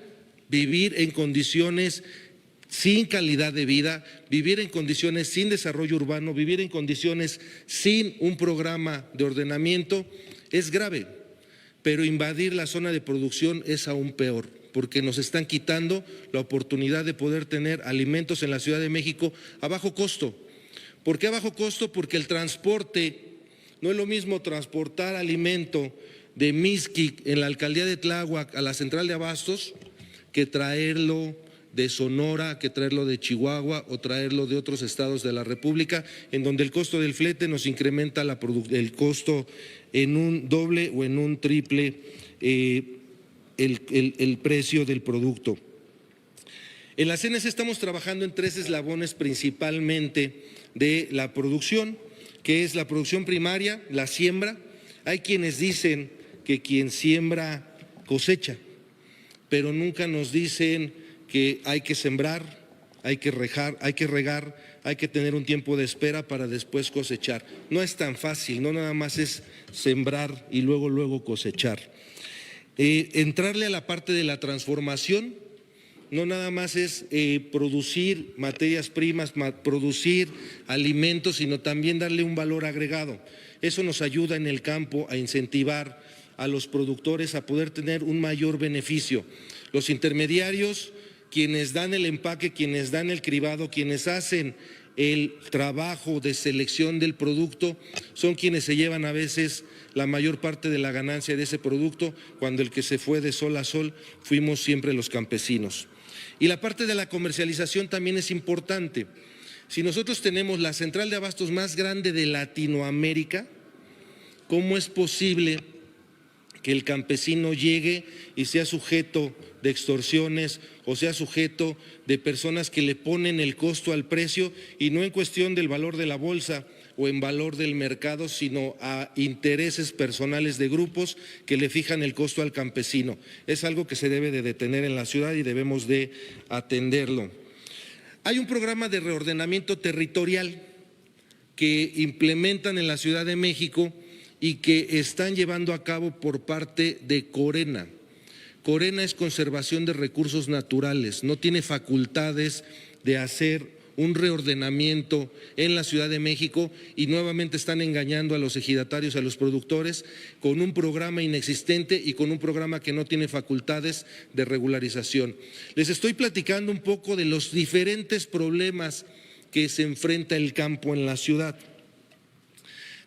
Speaker 6: vivir en condiciones sin calidad de vida, vivir en condiciones sin desarrollo urbano, vivir en condiciones sin un programa de ordenamiento es grave, pero invadir la zona de producción es aún peor, porque nos están quitando la oportunidad de poder tener alimentos en la Ciudad de México a bajo costo. ¿Por qué a bajo costo? Porque el transporte, no es lo mismo transportar alimento de Mixquic en la alcaldía de Tláhuac a la central de abastos que traerlo de Sonora, que traerlo de Chihuahua o traerlo de otros estados de la República, en donde el costo del flete nos incrementa el costo en un doble o en un triple el precio del producto. En la CNC estamos trabajando en 3 eslabones principalmente de la producción, que es la producción primaria, la siembra. Hay quienes dicen que quien siembra cosecha, pero nunca nos dicen que hay que sembrar, hay que regar, hay que tener un tiempo de espera para después cosechar. No es tan fácil, no nada más es sembrar y luego cosechar. Entrarle a la parte de la transformación. No nada más es producir materias primas, producir alimentos, sino también darle un valor agregado. Eso nos ayuda en el campo a incentivar a los productores a poder tener un mayor beneficio. Los intermediarios, quienes dan el empaque, quienes dan el cribado, quienes hacen el trabajo de selección del producto, son quienes se llevan a veces la mayor parte de la ganancia de ese producto, cuando el que se fue de sol a sol fuimos siempre los campesinos. Y la parte de la comercialización también es importante. Si nosotros tenemos la central de abastos más grande de Latinoamérica, ¿cómo es posible que el campesino llegue y sea sujeto de extorsiones o sea sujeto de personas que le ponen el costo al precio y no en cuestión del valor de la bolsa o en valor del mercado, sino a intereses personales de grupos que le fijan el costo al campesino? Es algo que se debe de detener en la ciudad y debemos de atenderlo. Hay un programa de reordenamiento territorial que implementan en la Ciudad de México y que están llevando a cabo por parte de Corena. Corena es conservación de recursos naturales, no tiene facultades de hacer un reordenamiento en la Ciudad de México y nuevamente están engañando a los ejidatarios, a los productores, con un programa inexistente y con un programa que no tiene facultades de regularización. Les estoy platicando un poco de los diferentes problemas que se enfrenta el campo en la ciudad.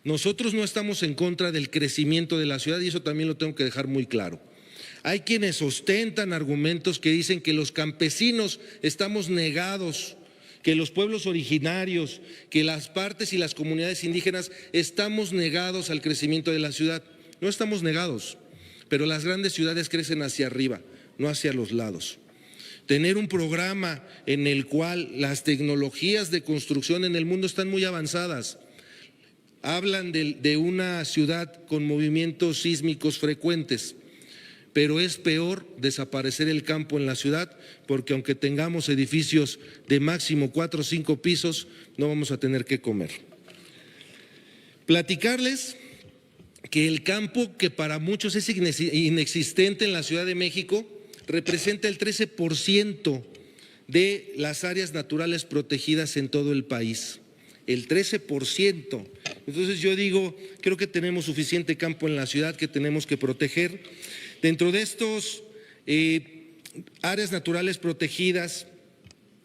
Speaker 6: Nosotros no estamos en contra del crecimiento de la ciudad y eso también lo tengo que dejar muy claro. Hay quienes ostentan argumentos que dicen que los campesinos estamos negados, que los pueblos originarios, que las partes y las comunidades indígenas estamos negados al crecimiento de la ciudad. No estamos negados, pero las grandes ciudades crecen hacia arriba, no hacia los lados. Tener un programa en el cual las tecnologías de construcción en el mundo están muy avanzadas. Hablan de una ciudad con movimientos sísmicos frecuentes, pero es peor desaparecer el campo en la ciudad, porque aunque tengamos edificios de máximo 4 o 5 pisos, no vamos a tener qué comer. Platicarles que el campo, que para muchos es inexistente en la Ciudad de México, representa el 13% de las áreas naturales protegidas en todo el país. El 13%. Entonces yo digo, creo que tenemos suficiente campo en la ciudad que tenemos que proteger. Dentro de estos áreas naturales protegidas,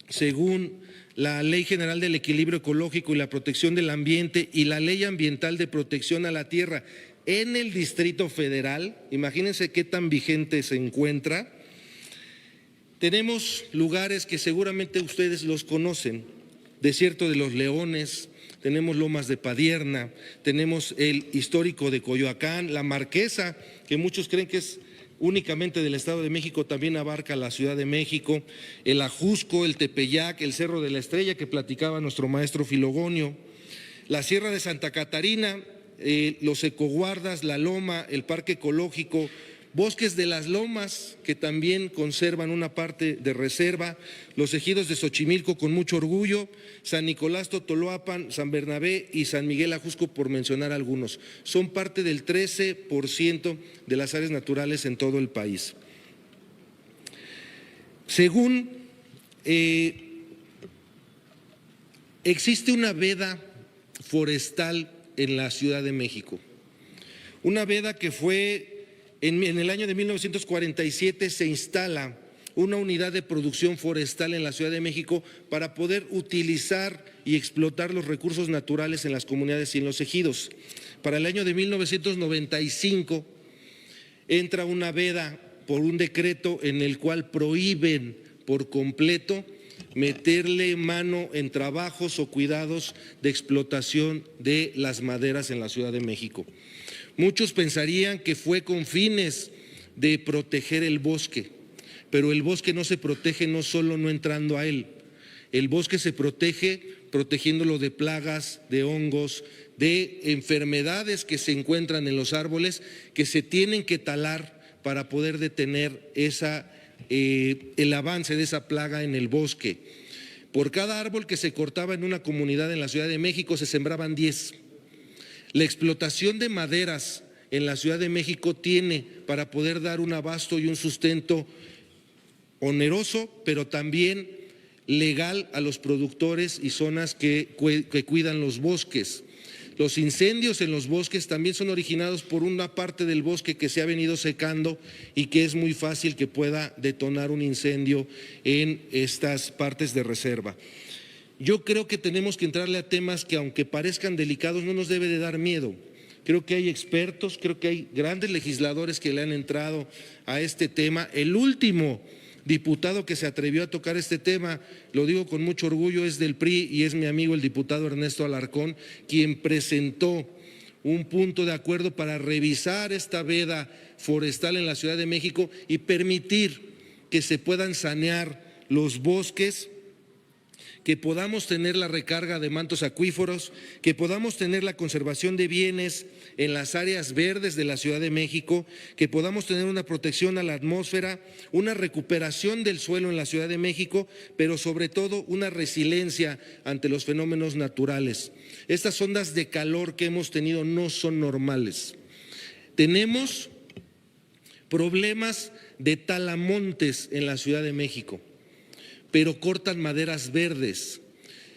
Speaker 6: según la Ley General del Equilibrio Ecológico y la Protección del Ambiente y la Ley Ambiental de Protección a la Tierra en el Distrito Federal, imagínense qué tan vigente se encuentra, tenemos lugares que seguramente ustedes los conocen: Desierto de los Leones, tenemos Lomas de Padierna, tenemos el histórico de Coyoacán, la Marquesa, que muchos creen que es únicamente del Estado de México, también abarca la Ciudad de México, el Ajusco, el Tepeyac, el Cerro de la Estrella que platicaba nuestro maestro Filogonio, la Sierra de Santa Catarina, los ecoguardas, la Loma, el Parque Ecológico, bosques de las lomas que también conservan una parte de reserva, los ejidos de Xochimilco con mucho orgullo, San Nicolás Totoloapan, San Bernabé y San Miguel Ajusco, por mencionar algunos. Son parte del 13% de las áreas naturales en todo el país. Según existe una veda forestal en la Ciudad de México, una veda que fue en el año de 1947 se instala una unidad de producción forestal en la Ciudad de México para poder utilizar y explotar los recursos naturales en las comunidades y en los ejidos. Para el año de 1995 entra una veda por un decreto en el cual prohíben por completo meterle mano en trabajos o cuidados de explotación de las maderas en la Ciudad de México. Muchos pensarían que fue con fines de proteger el bosque, pero el bosque no se protege no solo no entrando a él, el bosque se protege protegiéndolo de plagas, de hongos, de enfermedades que se encuentran en los árboles que se tienen que talar para poder detener el avance de esa plaga en el bosque. Por cada árbol que se cortaba en una comunidad en la Ciudad de México se sembraban 10. La explotación de maderas en la Ciudad de México tiene para poder dar un abasto y un sustento oneroso, pero también legal a los productores y zonas que cuidan los bosques. Los incendios en los bosques también son originados por una parte del bosque que se ha venido secando y que es muy fácil que pueda detonar un incendio en estas partes de reserva. Yo creo que tenemos que entrarle a temas que, aunque parezcan delicados, no nos debe de dar miedo. Creo que hay expertos, creo que hay grandes legisladores que le han entrado a este tema. El último diputado que se atrevió a tocar este tema, lo digo con mucho orgullo, es del PRI y es mi amigo el diputado Ernesto Alarcón, quien presentó un punto de acuerdo para revisar esta veda forestal en la Ciudad de México y permitir que se puedan sanear los bosques, que podamos tener la recarga de mantos acuíferos, que podamos tener la conservación de bienes en las áreas verdes de la Ciudad de México, que podamos tener una protección a la atmósfera, una recuperación del suelo en la Ciudad de México, pero sobre todo una resiliencia ante los fenómenos naturales. Estas ondas de calor que hemos tenido no son normales. Tenemos problemas de talamontes en la Ciudad de México, pero cortan maderas verdes.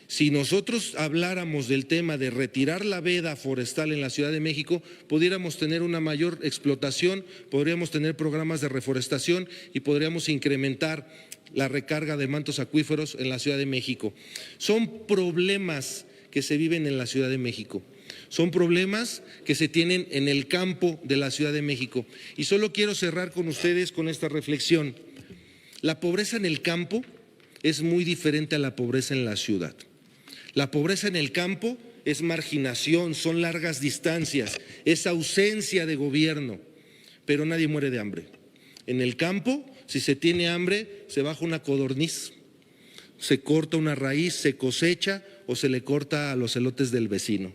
Speaker 6: Si nosotros habláramos del tema de retirar la veda forestal en la Ciudad de México, pudiéramos tener una mayor explotación, podríamos tener programas de reforestación y podríamos incrementar la recarga de mantos acuíferos en la Ciudad de México. Son problemas que se viven en la Ciudad de México. Son problemas que se tienen en el campo de la Ciudad de México. Y solo quiero cerrar con ustedes con esta reflexión. La pobreza en el campo es muy diferente a la pobreza en la ciudad. La pobreza en el campo es marginación, son largas distancias, es ausencia de gobierno, pero nadie muere de hambre. En el campo, si se tiene hambre, se baja una codorniz, se corta una raíz, se cosecha o se le corta a los elotes del vecino.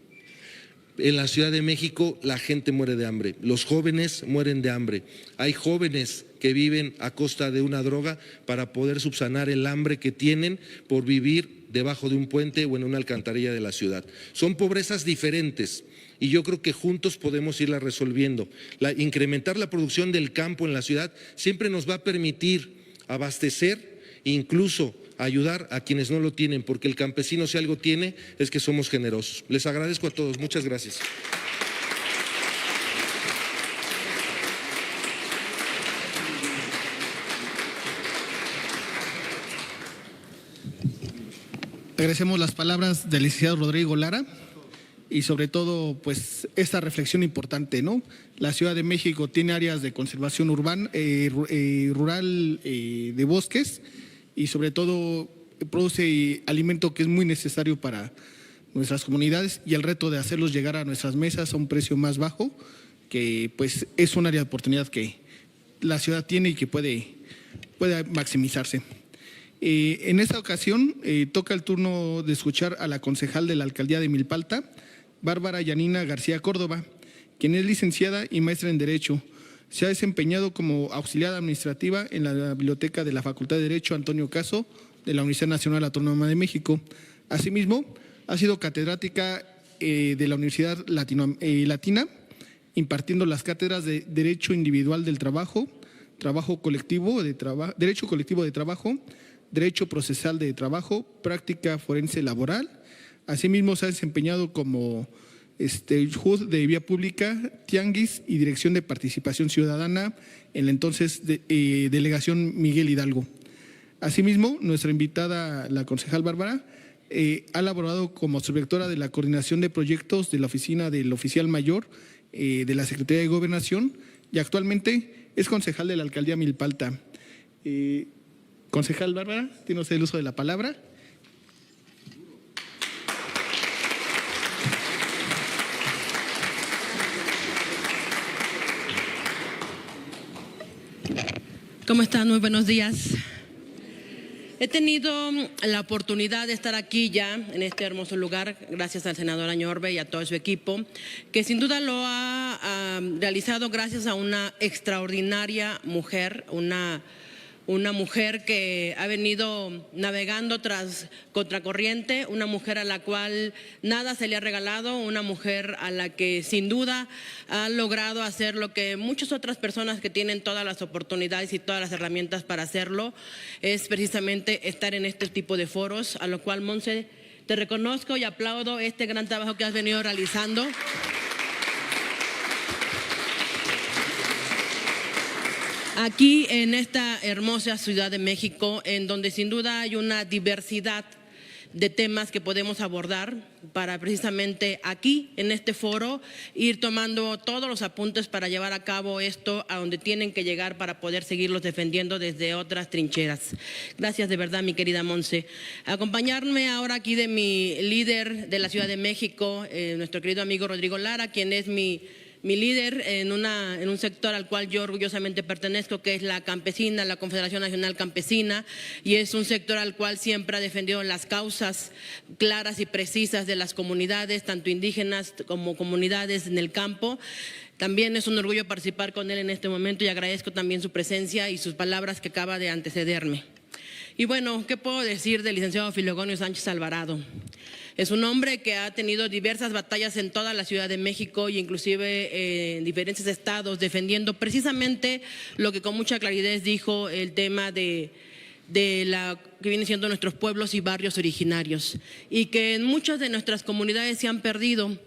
Speaker 6: En la Ciudad de México la gente muere de hambre, los jóvenes mueren de hambre. Hay jóvenes que viven a costa de una droga para poder subsanar el hambre que tienen por vivir debajo de un puente o en una alcantarilla de la ciudad. Son pobrezas diferentes y yo creo que juntos podemos irlas resolviendo. Incrementar la producción del campo en la ciudad siempre nos va a permitir abastecer, incluso ayudar a quienes no lo tienen, porque el campesino, si algo tiene, es que somos generosos. Les agradezco a todos. Muchas gracias.
Speaker 2: Agradecemos las palabras del licenciado Rodrigo Lara y sobre todo pues esta reflexión importante, ¿no? La Ciudad de México tiene áreas de conservación urbana, rural, de bosques y sobre todo produce alimento que es muy necesario para nuestras comunidades y el reto de hacerlos llegar a nuestras mesas a un precio más bajo, que pues es un área de oportunidad que la ciudad tiene y que puede maximizarse. En esta ocasión toca el turno de escuchar a la concejal de la Alcaldía de Milpalta, Bárbara Yanina García Córdoba, quien es licenciada y maestra en Derecho. Se ha desempeñado como auxiliar administrativa en la Biblioteca de la Facultad de Derecho Antonio Caso de la Universidad Nacional Autónoma de México. Asimismo, ha sido catedrática de la Universidad Latina, impartiendo las cátedras de Derecho Individual del Trabajo, Derecho Colectivo de Trabajo, Derecho Procesal de Trabajo, Práctica Forense Laboral. Asimismo, se ha desempeñado como juez de vía pública, tianguis y dirección de participación ciudadana en la entonces delegación Miguel Hidalgo. Asimismo, nuestra invitada, la concejal Bárbara, ha laborado como subdirectora de la coordinación de proyectos de la oficina del oficial mayor de la Secretaría de Gobernación y actualmente es concejal de la Alcaldía Milpalta. Concejal Bárbara, tiene usted el uso de la palabra.
Speaker 7: ¿Cómo están? Muy buenos días. He tenido la oportunidad de estar aquí ya en este hermoso lugar gracias al senador Añorbe y a todo su equipo, que sin duda lo ha realizado gracias a una extraordinaria mujer, una mujer que ha venido navegando tras contracorriente, una mujer a la cual nada se le ha regalado, una mujer a la que sin duda ha logrado hacer lo que muchas otras personas que tienen todas las oportunidades y todas las herramientas para hacerlo, es precisamente estar en este tipo de foros, a lo cual, Monse, te reconozco y aplaudo este gran trabajo que has venido realizando. Aquí en esta hermosa Ciudad de México, en donde sin duda hay una diversidad de temas que podemos abordar para precisamente aquí, en este foro, ir tomando todos los apuntes para llevar a cabo esto a donde tienen que llegar para poder seguirlos defendiendo desde otras trincheras. Gracias de verdad, mi querida Monse. Acompañarme ahora aquí de mi líder de la Ciudad de México, nuestro querido amigo Rodrigo Lara, quien es mi líder en un sector al cual yo orgullosamente pertenezco, que es la campesina, la Confederación Nacional Campesina, y es un sector al cual siempre ha defendido las causas claras y precisas de las comunidades, tanto indígenas como comunidades en el campo. También es un orgullo participar con él en este momento y agradezco también su presencia y sus palabras que acaba de antecederme. Y bueno, ¿qué puedo decir del licenciado Filogonio Sánchez Alvarado? Es un hombre que ha tenido diversas batallas en toda la Ciudad de México e inclusive en diferentes estados, defendiendo precisamente lo que con mucha claridad dijo, el tema de la que vienen siendo nuestros pueblos y barrios originarios, y que en muchas de nuestras comunidades se han perdido,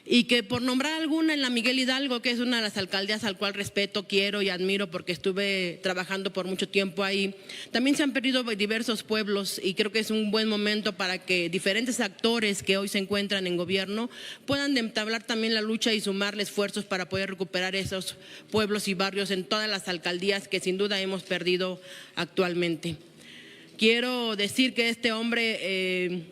Speaker 7: y que por nombrar alguna, en la Miguel Hidalgo, que es una de las alcaldías al cual respeto, quiero y admiro porque estuve trabajando por mucho tiempo ahí, también se han perdido diversos pueblos, y creo que es un buen momento para que diferentes actores que hoy se encuentran en gobierno puedan entablar también la lucha y sumarle esfuerzos para poder recuperar esos pueblos y barrios en todas las alcaldías que sin duda hemos perdido actualmente. Quiero decir que este hombre,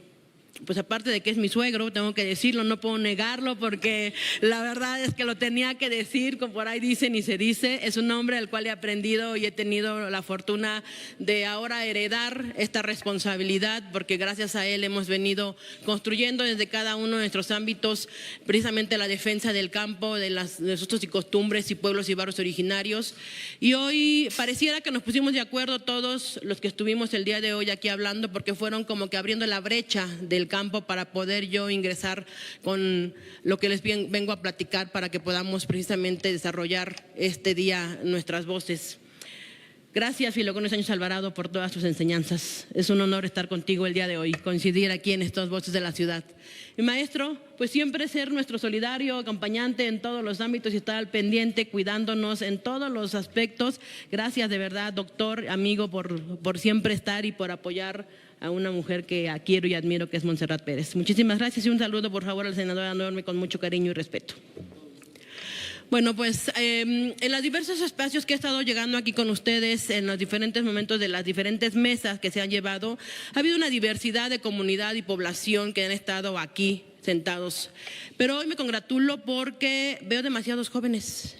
Speaker 7: pues aparte de que es mi suegro, tengo que decirlo, no puedo negarlo porque la verdad es que lo tenía que decir, como por ahí dicen y se dice. Es un hombre al cual he aprendido y he tenido la fortuna de ahora heredar esta responsabilidad, porque gracias a él hemos venido construyendo desde cada uno de nuestros ámbitos precisamente la defensa del campo, de los usos y costumbres y pueblos y barrios originarios. Y hoy pareciera que nos pusimos de acuerdo todos los que estuvimos el día de hoy aquí hablando, porque fueron como que abriendo la brecha del campo para poder yo ingresar con lo que les vengo a platicar para que podamos precisamente desarrollar este día nuestras voces. Gracias, Filogonio Sánchez Alvarado, por todas tus enseñanzas. Es un honor estar contigo el día de hoy, coincidir aquí en estas voces de la ciudad. Mi maestro, pues siempre ser nuestro solidario, acompañante en todos los ámbitos y estar al pendiente, cuidándonos en todos los aspectos. Gracias de verdad, doctor, amigo, por siempre estar y por apoyar a una mujer que quiero y admiro, que es Montserrat Pérez. Muchísimas gracias y un saludo por favor al senador Norme con mucho cariño y respeto. Bueno, pues en los diversos espacios que he estado llegando aquí con ustedes, en los diferentes momentos de las diferentes mesas que se han llevado, ha habido una diversidad de comunidad y población que han estado aquí sentados. Pero hoy me congratulo porque veo demasiados jóvenes.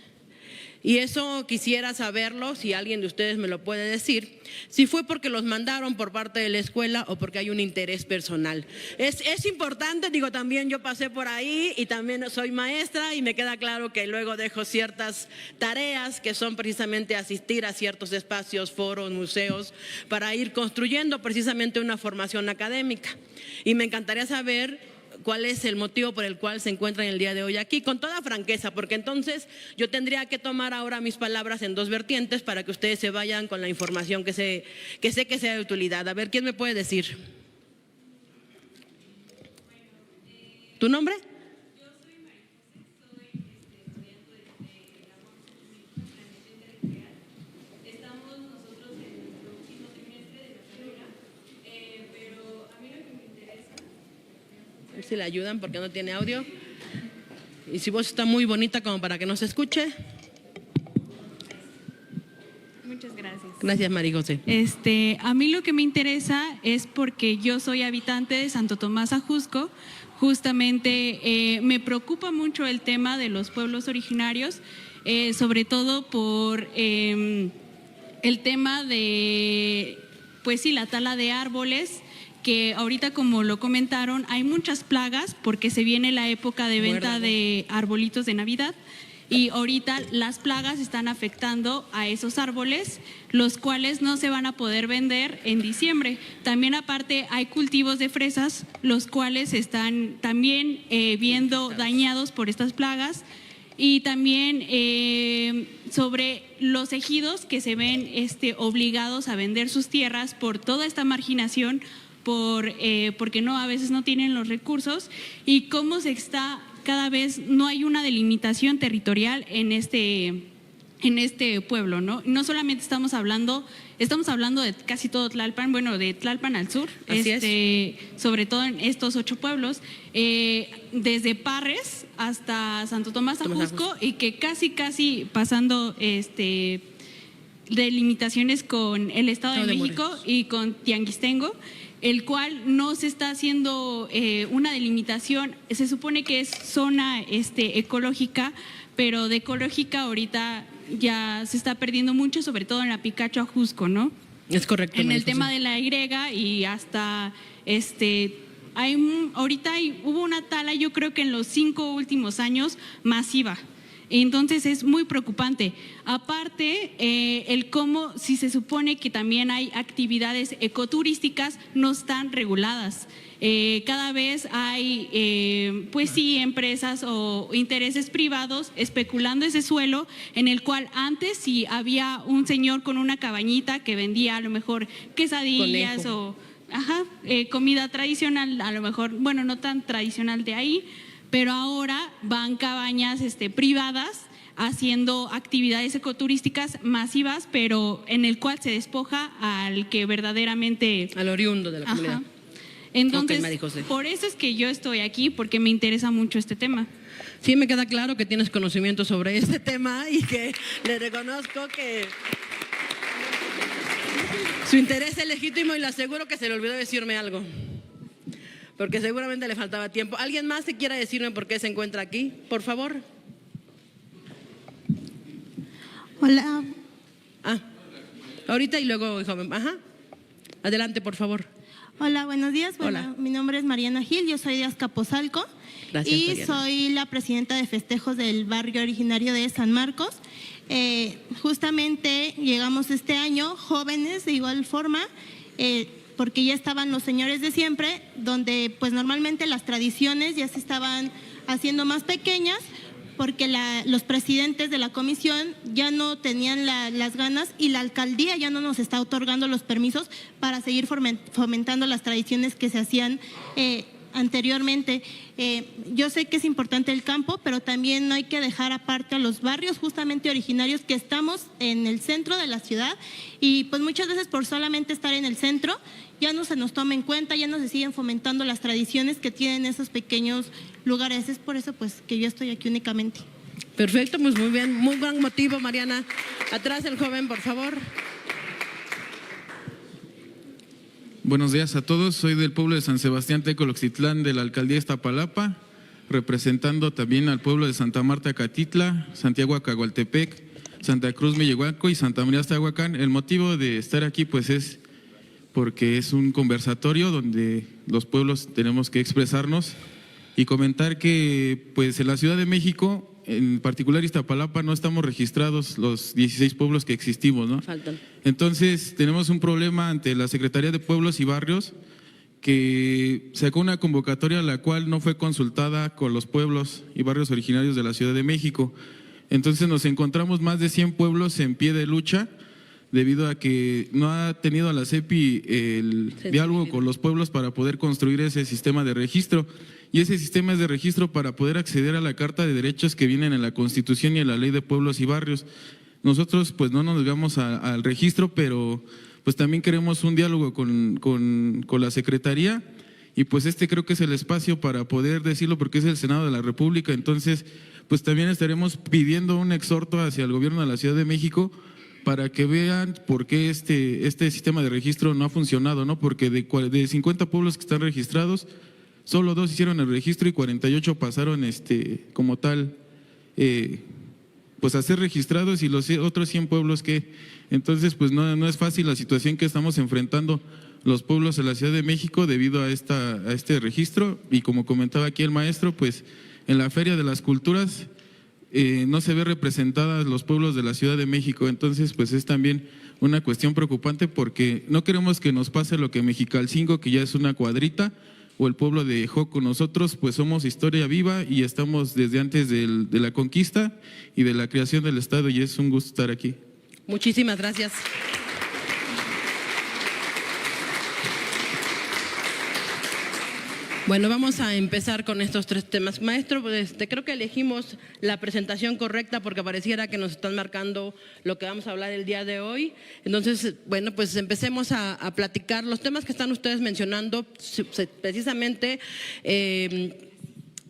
Speaker 7: Y eso quisiera saberlo, si alguien de ustedes me lo puede decir, si fue porque los mandaron por parte de la escuela o porque hay un interés personal. Es importante, digo, también yo pasé por ahí y también soy maestra y me queda claro que luego dejo ciertas tareas que son precisamente asistir a ciertos espacios, foros, museos, para ir construyendo precisamente una formación académica. Y me encantaría saber cuál es el motivo por el cual se encuentran el día de hoy aquí, con toda franqueza, porque entonces yo tendría que tomar ahora mis palabras en dos vertientes para que ustedes se vayan con la información que sé que sea de utilidad. A ver, ¿quién me puede decir? ¿Tu nombre?
Speaker 8: Yo soy María José, soy estudiante de la Planeación Territorial. Estamos nosotros en nuestro último trimestre de la carrera, pero a mí lo que me interesa…
Speaker 7: A ver si le ayudan porque no tiene audio. Y si voz está muy bonita como para que no se escuche.
Speaker 8: Muchas gracias.
Speaker 7: Gracias, María José.
Speaker 8: A mí lo que me interesa es porque yo soy habitante de Santo Tomás Ajusco. Justamente me preocupa mucho el tema de los pueblos originarios, sobre todo por el tema de, pues sí, la tala de árboles, que ahorita, como lo comentaron, hay muchas plagas porque se viene la época de venta de arbolitos de Navidad y ahorita las plagas están afectando a esos árboles, los cuales no se van a poder vender en diciembre. También aparte hay cultivos de fresas, los cuales están también viendo dañados por estas plagas. Y también sobre los ejidos que se ven obligados a vender sus tierras por toda esta marginación, porque a veces no tienen los recursos, y cómo se está cada vez, no hay una delimitación territorial en este pueblo, ¿no? No solamente estamos hablando de casi todo Tlalpan, bueno, de Tlalpan al sur, sobre todo en estos 8 pueblos, desde Parres hasta Santo Tomás Ajusco, y que casi pasando delimitaciones con el Estado de México y con Tianguistengo, el cual no se está haciendo una delimitación. Se supone que es zona ecológica, pero de ecológica ahorita ya se está perdiendo mucho, sobre todo en la Picacho Ajusco, ¿no?
Speaker 7: Es correcto.
Speaker 8: En el tema de la Y y hasta hubo una tala, yo creo que en los 5 últimos años, masiva. Entonces es muy preocupante. Aparte, el cómo, si se supone que también hay actividades ecoturísticas, no están reguladas. Cada vez hay, pues sí, empresas o intereses privados especulando ese suelo, en el cual antes sí había un señor con una cabañita que vendía a lo mejor quesadillas
Speaker 7: Conejo.
Speaker 8: Comida tradicional, a lo mejor, bueno, no tan tradicional de ahí, pero ahora van cabañas privadas haciendo actividades ecoturísticas masivas, pero en el cual se despoja al que verdaderamente…
Speaker 7: Al oriundo de la comunidad.
Speaker 8: Ajá. Entonces,
Speaker 7: Ok, María José.
Speaker 8: por eso es que yo estoy aquí, porque me interesa mucho este tema.
Speaker 7: Sí, me queda claro que tienes conocimiento sobre este tema y que le reconozco que su interés es legítimo y le aseguro que se le olvidó decirme algo, porque seguramente le faltaba tiempo. ¿Alguien más que quiera decirme por qué se encuentra aquí? Por favor.
Speaker 9: Hola,
Speaker 7: Ahorita y luego, joven. Adelante, por favor.
Speaker 9: hola, buenos días. Bueno,
Speaker 7: Hola.
Speaker 9: mi nombre es Mariana Gil, yo soy de Azcapotzalco.
Speaker 7: Gracias,
Speaker 9: y
Speaker 7: Mariana.
Speaker 9: soy la presidenta de festejos del barrio originario de San Marcos. Justamente llegamos este año, jóvenes de igual forma, porque ya estaban los señores de siempre, donde pues normalmente las tradiciones ya se estaban haciendo más pequeñas, porque los presidentes de la comisión ya no tenían las ganas y la alcaldía ya no nos está otorgando los permisos para seguir fomentando las tradiciones que se hacían anteriormente. Yo sé que es importante el campo, pero también no hay que dejar aparte a los barrios justamente originarios que estamos en el centro de la ciudad, y pues muchas veces por solamente estar en el centro ya no se nos toma en cuenta, ya no se siguen fomentando las tradiciones que tienen esos pequeños lugares. Es por eso pues que yo estoy aquí únicamente.
Speaker 7: Perfecto, pues muy bien, muy buen motivo, Mariana. Atrás el joven, por favor.
Speaker 10: Buenos días a todos, soy del pueblo de San Sebastián Tecoloxitlán, de la alcaldía de Iztapalapa, representando también al pueblo de Santa Marta Catitla, Santiago Acagualtepec, Santa Cruz Mellehuaco y Santa María Aztahuacán. El motivo de estar aquí pues es porque es un conversatorio donde los pueblos tenemos que expresarnos y comentar que pues en la Ciudad de México, en particular Iztapalapa, no estamos registrados los 16 pueblos que existimos, ¿no?
Speaker 7: Faltan.
Speaker 10: Entonces tenemos un problema ante la Secretaría de Pueblos y Barrios, que sacó una convocatoria la cual no fue consultada con los pueblos y barrios originarios de la Ciudad de México. Entonces nos encontramos más de 100 pueblos en pie de lucha, debido a que no ha tenido la CEPI el diálogo con los pueblos para poder construir ese sistema de registro. Y ese sistema es de registro para poder acceder a la Carta de Derechos que vienen en la Constitución y en la Ley de Pueblos y Barrios. Nosotros pues no nos negamos al registro, pero pues también queremos un diálogo con la Secretaría, y pues creo que es el espacio para poder decirlo, porque es el Senado de la República. Entonces pues también estaremos pidiendo un exhorto hacia el gobierno de la Ciudad de México para que vean por qué este sistema de registro no ha funcionado, ¿no? Porque de 50 pueblos que están registrados, solo 2 hicieron el registro y 48 pasaron como tal pues a ser registrados, y los otros 100 pueblos que… Entonces pues no es fácil la situación que estamos enfrentando los pueblos de la Ciudad de México debido a este registro. Y como comentaba aquí el maestro, pues en la Feria de las Culturas no se ve representadas los pueblos de la Ciudad de México. Entonces pues es también una cuestión preocupante, porque no queremos que nos pase lo que Mexicalcingo, que ya es una cuadrita, o el pueblo de Joco. Nosotros pues somos historia viva y estamos desde antes de la conquista y de la creación del Estado, y es un gusto estar aquí.
Speaker 7: Muchísimas gracias. Bueno, vamos a empezar con estos 3 temas. Maestro, pues, creo que elegimos la presentación correcta, porque pareciera que nos están marcando lo que vamos a hablar el día de hoy. Entonces, bueno, pues empecemos a platicar los temas que están ustedes mencionando. Precisamente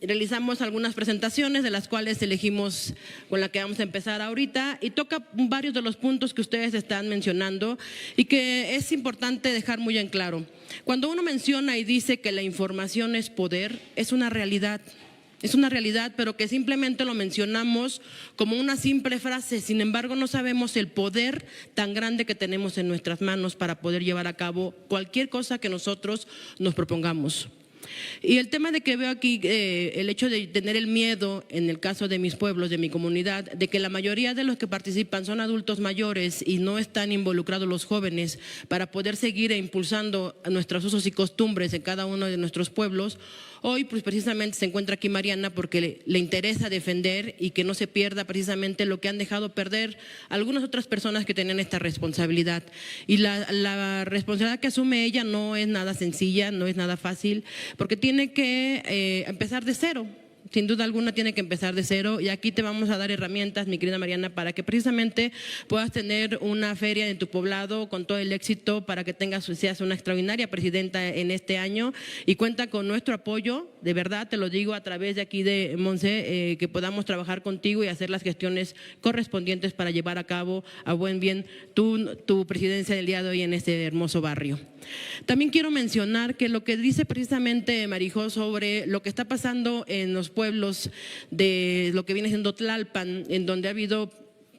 Speaker 7: realizamos algunas presentaciones, de las cuales elegimos con la que vamos a empezar ahorita, y toca varios de los puntos que ustedes están mencionando y que es importante dejar muy en claro. Cuando uno menciona y dice que la información es poder, es una realidad, pero que simplemente lo mencionamos como una simple frase. Sin embargo, no sabemos el poder tan grande que tenemos en nuestras manos para poder llevar a cabo cualquier cosa que nosotros nos propongamos. Y el tema de que veo aquí, el hecho de tener el miedo, en el caso de mis pueblos, de mi comunidad, de que la mayoría de los que participan son adultos mayores y no están involucrados los jóvenes para poder seguir impulsando nuestros usos y costumbres en cada uno de nuestros pueblos. Hoy pues precisamente se encuentra aquí Mariana porque le interesa defender y que no se pierda precisamente lo que han dejado perder algunas otras personas que tenían esta responsabilidad. Y la responsabilidad que asume ella no es nada sencilla, no es nada fácil, porque tiene que empezar de cero. Sin duda alguna tiene que empezar de cero y aquí te vamos a dar herramientas, mi querida Mariana, para que precisamente puedas tener una feria en tu poblado con todo el éxito, para que seas una extraordinaria presidenta en este año y cuenta con nuestro apoyo, de verdad te lo digo a través de aquí de Monse, que podamos trabajar contigo y hacer las gestiones correspondientes para llevar a cabo a buen bien tu presidencia del día de hoy en este hermoso barrio. También quiero mencionar que lo que dice precisamente Marijó sobre lo que está pasando en los pueblos de lo que viene siendo Tlalpan, en donde ha habido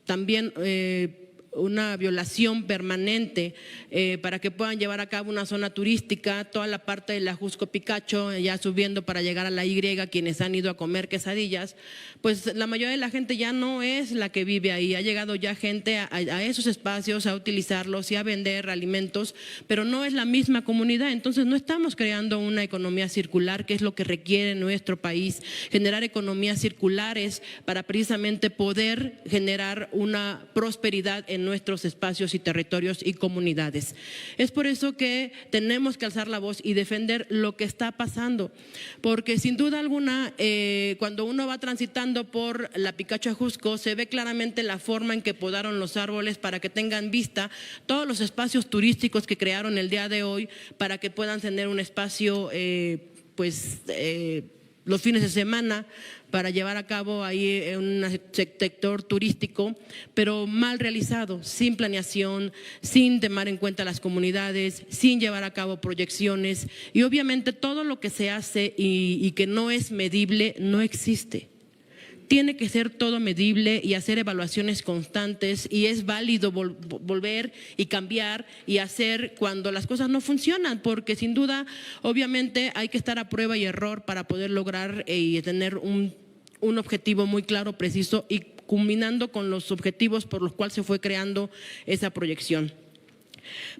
Speaker 7: también una violación permanente para que puedan llevar a cabo una zona turística, toda la parte de la Jusco Picacho, ya subiendo para llegar a la Y, quienes han ido a comer quesadillas, pues la mayoría de la gente ya no es la que vive ahí, ha llegado ya gente a esos espacios a utilizarlos y a vender alimentos, pero no es la misma comunidad, entonces no estamos creando una economía circular, que es lo que requiere nuestro país, generar economías circulares para precisamente poder generar una prosperidad en nuestros espacios y territorios y comunidades. Es por eso que tenemos que alzar la voz y defender lo que está pasando, porque sin duda alguna cuando uno va transitando por la Picacho Ajusco se ve claramente la forma en que podaron los árboles para que tengan vista todos los espacios turísticos que crearon el día de hoy para que puedan tener un espacio los fines de semana para llevar a cabo ahí un sector turístico, pero mal realizado, sin planeación, sin tomar en cuenta las comunidades, sin llevar a cabo proyecciones y obviamente todo lo que se hace y que no es medible no existe. Tiene que ser todo medible y hacer evaluaciones constantes y es válido volver y cambiar y hacer cuando las cosas no funcionan, porque sin duda, obviamente hay que estar a prueba y error para poder lograr y tener un objetivo muy claro, preciso y culminando con los objetivos por los cuales se fue creando esa proyección.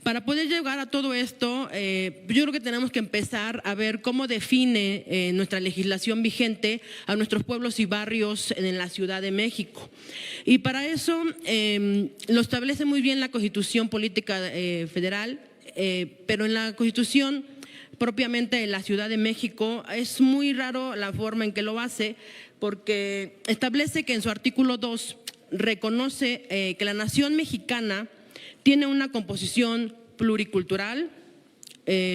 Speaker 7: Para poder llegar a todo esto, yo creo que tenemos que empezar a ver cómo define nuestra legislación vigente a nuestros pueblos y barrios en la Ciudad de México. Y para eso lo establece muy bien la Constitución Política Federal, pero en la Constitución propiamente de la Ciudad de México es muy raro la forma en que lo hace, porque establece que en su artículo 2 reconoce que la nación mexicana tiene una composición pluricultural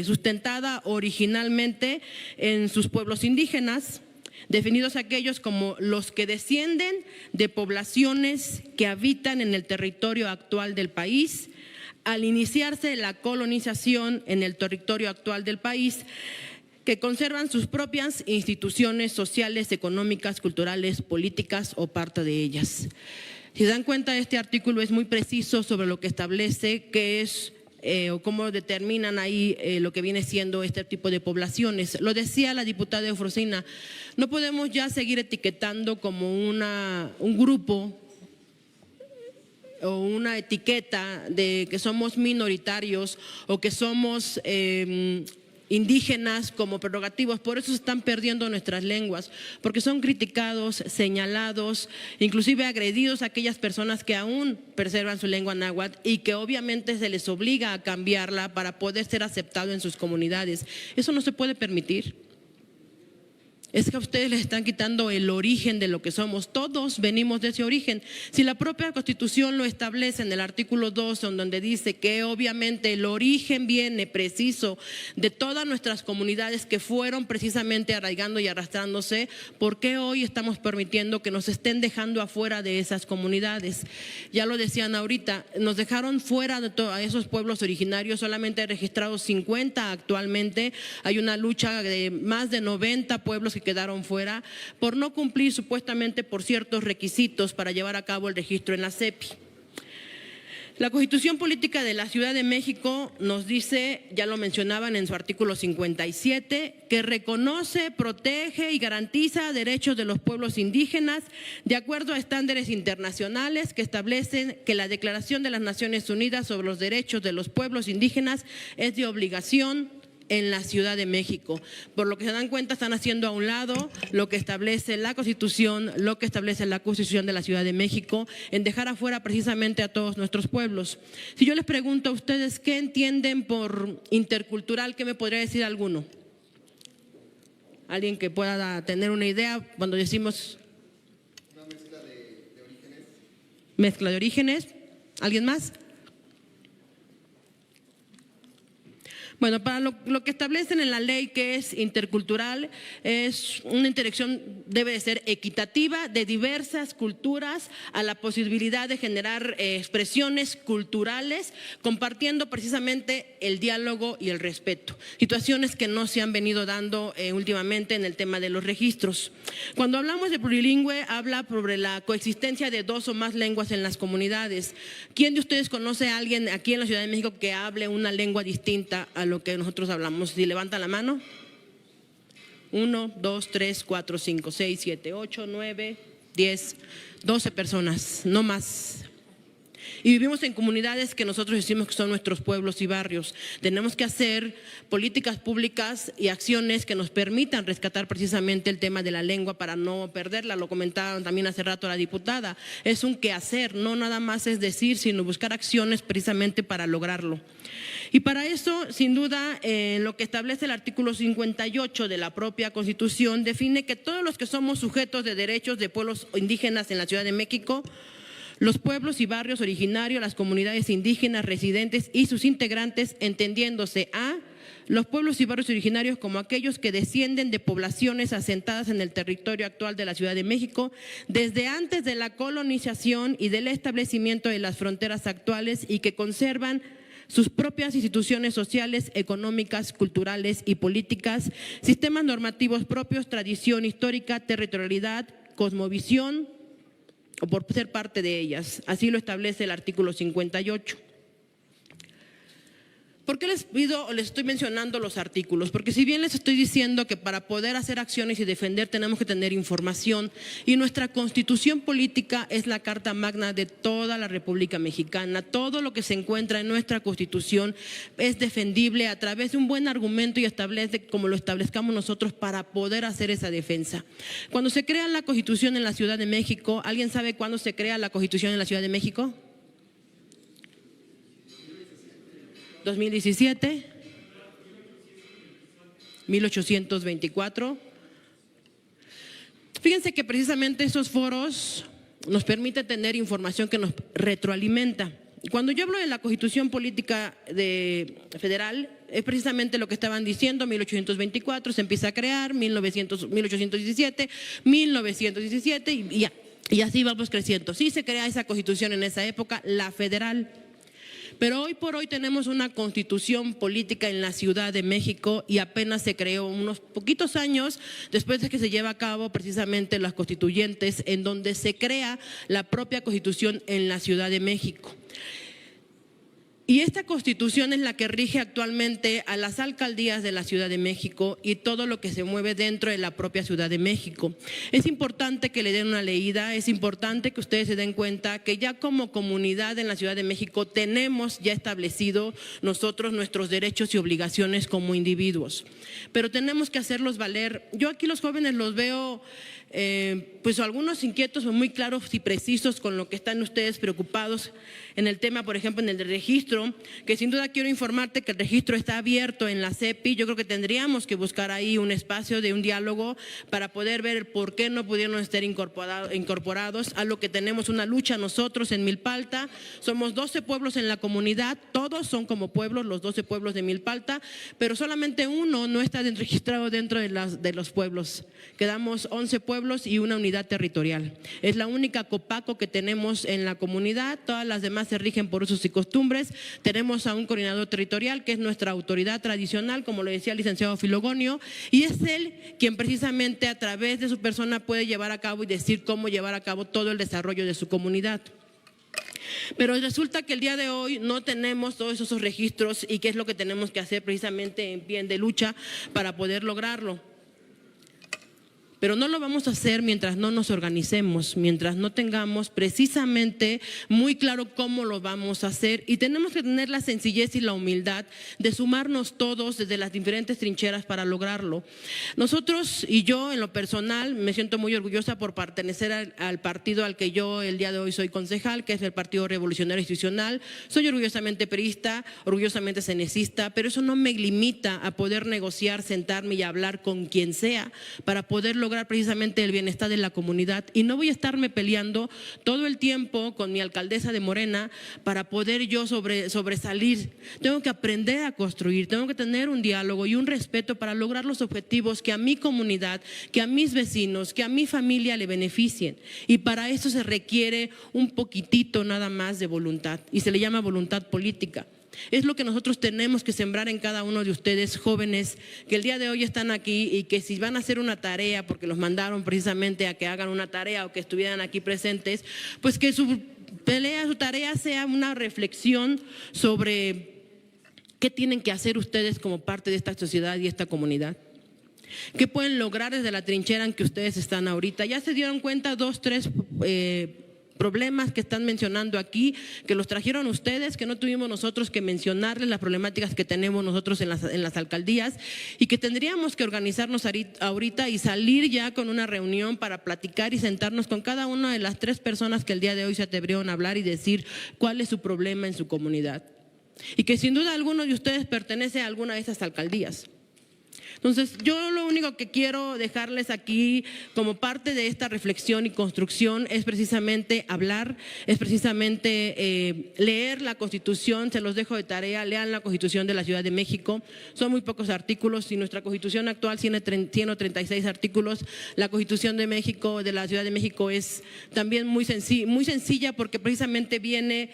Speaker 7: sustentada originalmente en sus pueblos indígenas, definidos aquellos como los que descienden de poblaciones que habitan en el territorio actual del país. Al iniciarse la colonización en el territorio actual del país, que conservan sus propias instituciones sociales, económicas, culturales, políticas o parte de ellas. Si dan cuenta, este artículo es muy preciso sobre lo que establece qué es o cómo determinan ahí lo que viene siendo este tipo de poblaciones. Lo decía la diputada Eufrosina, no podemos ya seguir etiquetando como un grupo o una etiqueta de que somos minoritarios o que somos indígenas como prerrogativos, por eso se están perdiendo nuestras lenguas, porque son criticados, señalados, inclusive agredidos a aquellas personas que aún preservan su lengua náhuatl y que obviamente se les obliga a cambiarla para poder ser aceptado en sus comunidades. Eso no se puede permitir. Es que a ustedes les están quitando el origen de lo que somos. Todos venimos de ese origen. Si la propia Constitución lo establece en el artículo 2, en donde dice que obviamente el origen viene preciso de todas nuestras comunidades que fueron precisamente arraigando y arrastrándose, ¿por qué hoy estamos permitiendo que nos estén dejando afuera de esas comunidades? Ya lo decían ahorita, nos dejaron fuera de a esos pueblos originarios, solamente registrados 50 actualmente. Hay una lucha de más de 90 pueblos que quedaron fuera por no cumplir supuestamente por ciertos requisitos para llevar a cabo el registro en la CEPI. La Constitución Política de la Ciudad de México nos dice, ya lo mencionaban en su artículo 57, que reconoce, protege y garantiza derechos de los pueblos indígenas de acuerdo a estándares internacionales que establecen que la Declaración de las Naciones Unidas sobre los Derechos de los Pueblos Indígenas es de obligación en la Ciudad de México. Por lo que se dan cuenta, están haciendo a un lado lo que establece la Constitución, lo que establece la Constitución de la Ciudad de México, en dejar afuera precisamente a todos nuestros pueblos. Si yo les pregunto a ustedes qué entienden por intercultural, ¿qué me podría decir alguno? Alguien que pueda tener una idea cuando decimos… Una mezcla de orígenes. Mezcla de orígenes. ¿Alguien más? Bueno, para lo que establecen en la ley que es intercultural, es una interacción, debe de ser equitativa de diversas culturas a la posibilidad de generar expresiones culturales, compartiendo precisamente el diálogo y el respeto. Situaciones que no se han venido dando últimamente en el tema de los registros. Cuando hablamos de plurilingüe, habla sobre la coexistencia de 2 o más lenguas en las comunidades. ¿Quién de ustedes conoce a alguien aquí en la Ciudad de México que hable una lengua distinta a lo que nosotros hablamos? Si levantan la mano. 1, 2, 3, 4, 5, 6, 7, 8, 9, 10, 12 personas, no más. Y vivimos en comunidades que nosotros decimos que son nuestros pueblos y barrios. Tenemos que hacer políticas públicas y acciones que nos permitan rescatar precisamente el tema de la lengua para no perderla. Lo comentaron también hace rato la diputada. Es un quehacer, no nada más es decir, sino buscar acciones precisamente para lograrlo. Y para eso, sin duda, lo que establece el artículo 58 de la propia Constitución define que todos los que somos sujetos de derechos de pueblos indígenas en la Ciudad de México, los pueblos y barrios originarios, las comunidades indígenas residentes y sus integrantes, entendiéndose a los pueblos y barrios originarios como aquellos que descienden de poblaciones asentadas en el territorio actual de la Ciudad de México desde antes de la colonización y del establecimiento de las fronteras actuales y que conservan sus propias instituciones sociales, económicas, culturales y políticas, sistemas normativos propios, tradición histórica, territorialidad, cosmovisión, o por ser parte de ellas. Así lo establece el artículo 58. ¿Por qué les pido o les estoy mencionando los artículos? Porque si bien les estoy diciendo que para poder hacer acciones y defender tenemos que tener información, y nuestra Constitución política es la Carta Magna de toda la República Mexicana. Todo lo que se encuentra en nuestra Constitución es defendible a través de un buen argumento y establece como lo establezcamos nosotros para poder hacer esa defensa. Cuando se crea la Constitución en la Ciudad de México, ¿alguien sabe cuándo se crea la Constitución en la Ciudad de México? 2017, 1824. Fíjense que precisamente esos foros nos permiten tener información que nos retroalimenta. Cuando yo hablo de la Constitución Política Federal, es precisamente lo que estaban diciendo, 1824 se empieza a crear, 1817, 1917 y así vamos creciendo. Sí se crea esa Constitución en esa época, la federal. Pero hoy por hoy tenemos una Constitución política en la Ciudad de México y apenas se creó unos poquitos años después de que se lleva a cabo precisamente las constituyentes, en donde se crea la propia Constitución en la Ciudad de México. Y esta Constitución es la que rige actualmente a las alcaldías de la Ciudad de México y todo lo que se mueve dentro de la propia Ciudad de México. Es importante que le den una leída, es importante que ustedes se den cuenta que ya como comunidad en la Ciudad de México tenemos ya establecido nosotros nuestros derechos y obligaciones como individuos. Pero tenemos que hacerlos valer. Yo aquí los jóvenes los veo pues algunos inquietos, muy claros y precisos con lo que están ustedes preocupados en el tema, por ejemplo, en el registro, que sin duda quiero informarte que el registro está abierto en la CEPI. Yo creo que tendríamos que buscar ahí un espacio de un diálogo para poder ver por qué no pudieron estar incorporados a lo que tenemos una lucha nosotros en Milpalta. Somos 12 pueblos en la comunidad, todos son como pueblos, los 12 pueblos de Milpalta, pero solamente uno no está registrado dentro de los pueblos. Quedamos 11 pueblos y una unidad territorial. Es la única COPACO que tenemos en la comunidad, todas las demás se rigen por usos y costumbres. Tenemos a un coordinador territorial que es nuestra autoridad tradicional, como lo decía el licenciado Filogonio, y es él quien precisamente a través de su persona puede llevar a cabo y decir cómo llevar a cabo todo el desarrollo de su comunidad. Pero resulta que el día de hoy no tenemos todos esos registros y qué es lo que tenemos que hacer precisamente en pie de lucha para poder lograrlo. Pero no lo vamos a hacer mientras no nos organicemos, mientras no tengamos precisamente muy claro cómo lo vamos a hacer. Y tenemos que tener la sencillez y la humildad de sumarnos todos desde las diferentes trincheras para lograrlo. Nosotros y yo en lo personal me siento muy orgullosa por pertenecer al partido al que yo el día de hoy soy concejal, que es el Partido Revolucionario Institucional. Soy orgullosamente priista, orgullosamente cenecista, pero eso no me limita a poder negociar, sentarme y hablar con quien sea para poder lograr precisamente el bienestar de la comunidad. Y no voy a estarme peleando todo el tiempo con mi alcaldesa de Morena para poder yo sobresalir. Tengo que aprender a construir, tengo que tener un diálogo y un respeto para lograr los objetivos que a mi comunidad, que a mis vecinos, que a mi familia le beneficien. Y para eso se requiere un poquitito nada más de voluntad y se le llama voluntad política. Es lo que nosotros tenemos que sembrar en cada uno de ustedes, jóvenes, que el día de hoy están aquí y que si van a hacer una tarea, porque los mandaron precisamente a que hagan una tarea o que estuvieran aquí presentes, pues que su tarea sea una reflexión sobre qué tienen que hacer ustedes como parte de esta sociedad y esta comunidad. ¿Qué pueden lograr desde la trinchera en que ustedes están ahorita? Ya se dieron cuenta 2, 3 problemas que están mencionando aquí, que los trajeron ustedes, que no tuvimos nosotros que mencionarles las problemáticas que tenemos nosotros en las alcaldías y que tendríamos que organizarnos ahorita y salir ya con una reunión para platicar y sentarnos con cada una de las 3 personas que el día de hoy se atrevieron a hablar y decir cuál es su problema en su comunidad. Y que sin duda alguno de ustedes pertenece a alguna de esas alcaldías. Entonces, yo lo único que quiero dejarles aquí como parte de esta reflexión y construcción es precisamente hablar, es precisamente leer la Constitución. Se los dejo de tarea, lean la Constitución de la Ciudad de México. Son muy pocos artículos y nuestra Constitución actual tiene 136 artículos. La Constitución de México, de la Ciudad de México, es también muy sencilla porque precisamente viene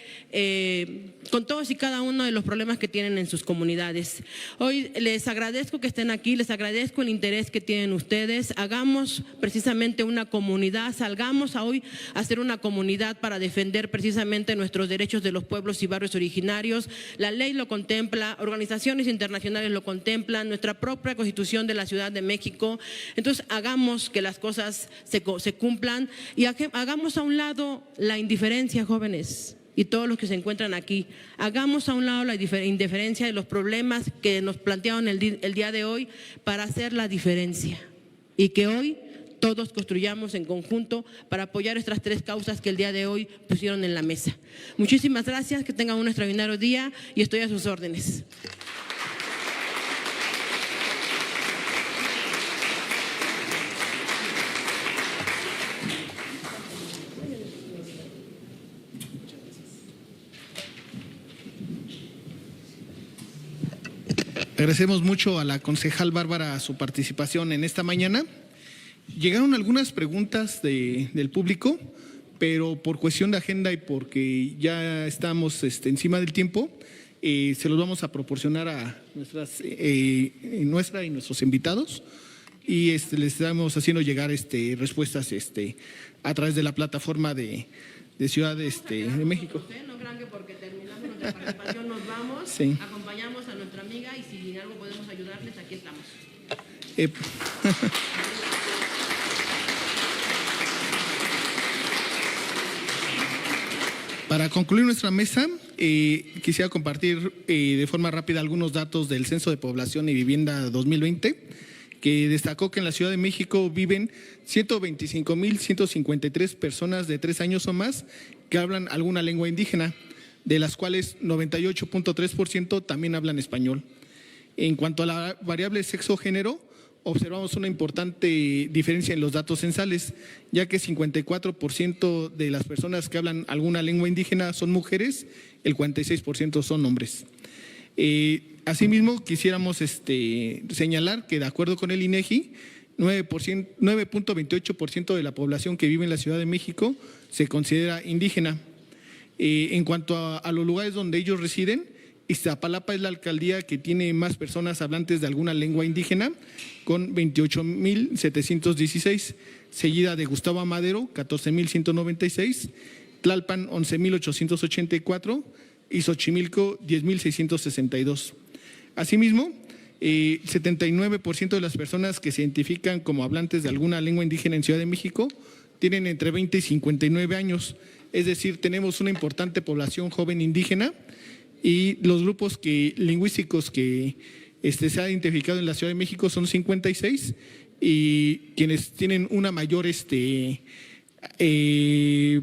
Speaker 7: con todos y cada uno de los problemas que tienen en sus comunidades. Hoy les agradezco que estén aquí, les agradezco el interés que tienen ustedes. Hagamos precisamente una comunidad, salgamos a hoy a hacer una comunidad para defender precisamente nuestros derechos de los pueblos y barrios originarios. La ley lo contempla, organizaciones internacionales lo contemplan, nuestra propia Constitución de la Ciudad de México. Entonces, hagamos que las cosas se cumplan y hagamos a un lado la indiferencia, jóvenes. Y todos los que se encuentran aquí, hagamos a un lado la indiferencia de los problemas que nos plantearon el día de hoy para hacer la diferencia. Y que hoy todos construyamos en conjunto para apoyar estas 3 causas que el día de hoy pusieron en la mesa. Muchísimas gracias, que tengan un extraordinario día y estoy a sus órdenes.
Speaker 2: Agradecemos mucho a la concejal Bárbara su participación en esta mañana. Llegaron algunas preguntas del público, pero por cuestión de agenda y porque ya estamos encima del tiempo, se los vamos a proporcionar a nuestra y nuestros invitados y les estamos haciendo llegar respuestas a través de la plataforma de Ciudad de México.
Speaker 7: No crean que porque terminamos nuestra participación nos vamos,
Speaker 2: sí.
Speaker 7: Acompañamos a nuestra amiga y si en algo podemos ayudarles, aquí estamos.
Speaker 2: Para concluir nuestra mesa, quisiera compartir de forma rápida algunos datos del Censo de Población y Vivienda 2020, que destacó que en la Ciudad de México viven 125,153 personas de 3 años o más que hablan alguna lengua indígena, de las cuales 98.3% también hablan español. En cuanto a la variable sexo-género, observamos una importante diferencia en los datos censales, ya que 54% de las personas que hablan alguna lengua indígena son mujeres, el 46% son hombres. Asimismo, quisiéramos señalar que de acuerdo con el INEGI, 9.28% de la población que vive en la Ciudad de México se considera indígena. En cuanto a los lugares donde ellos residen, Iztapalapa es la alcaldía que tiene más personas hablantes de alguna lengua indígena, con 28,716, seguida de Gustavo Amadero, 14,196, Tlalpan 11,884 y Xochimilco 10,662. Asimismo, 79% de las personas que se identifican como hablantes de alguna lengua indígena en Ciudad de México tienen entre 20 y 59 años, es decir, tenemos una importante población joven indígena y los grupos lingüísticos que se ha identificado en la Ciudad de México son 56 y quienes tienen una mayor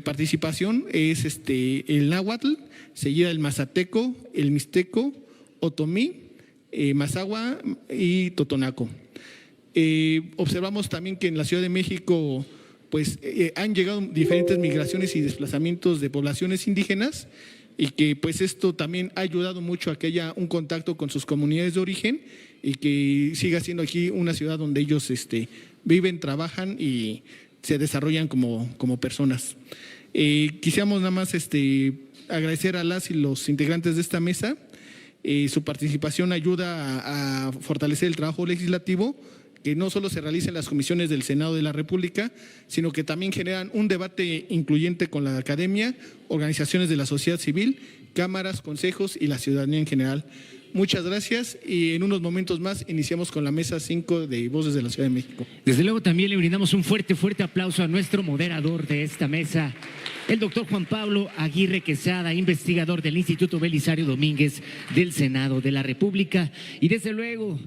Speaker 2: participación es el náhuatl, seguida el mazateco, el mixteco, otomí, mazahua y totonaco. Observamos también que en la Ciudad de México pues han llegado diferentes migraciones y desplazamientos de poblaciones indígenas y que pues esto también ha ayudado mucho a que haya un contacto con sus comunidades de origen y que siga siendo aquí una ciudad donde ellos viven, trabajan y se desarrollan como personas. Quisiéramos nada más agradecer a las y los integrantes de esta mesa. Su participación ayuda a fortalecer el trabajo legislativo, que no solo se realiza en las comisiones del Senado de la República, sino que también generan un debate incluyente con la academia, organizaciones de la sociedad civil, cámaras, consejos y la ciudadanía en general. Muchas gracias y en unos momentos más iniciamos con la mesa 5 de Voces de la Ciudad de México.
Speaker 1: Desde luego también le brindamos un fuerte aplauso a nuestro moderador de esta mesa, el doctor Juan Pablo Aguirre Quesada, investigador del Instituto Belisario Domínguez del Senado de la República. Y desde luego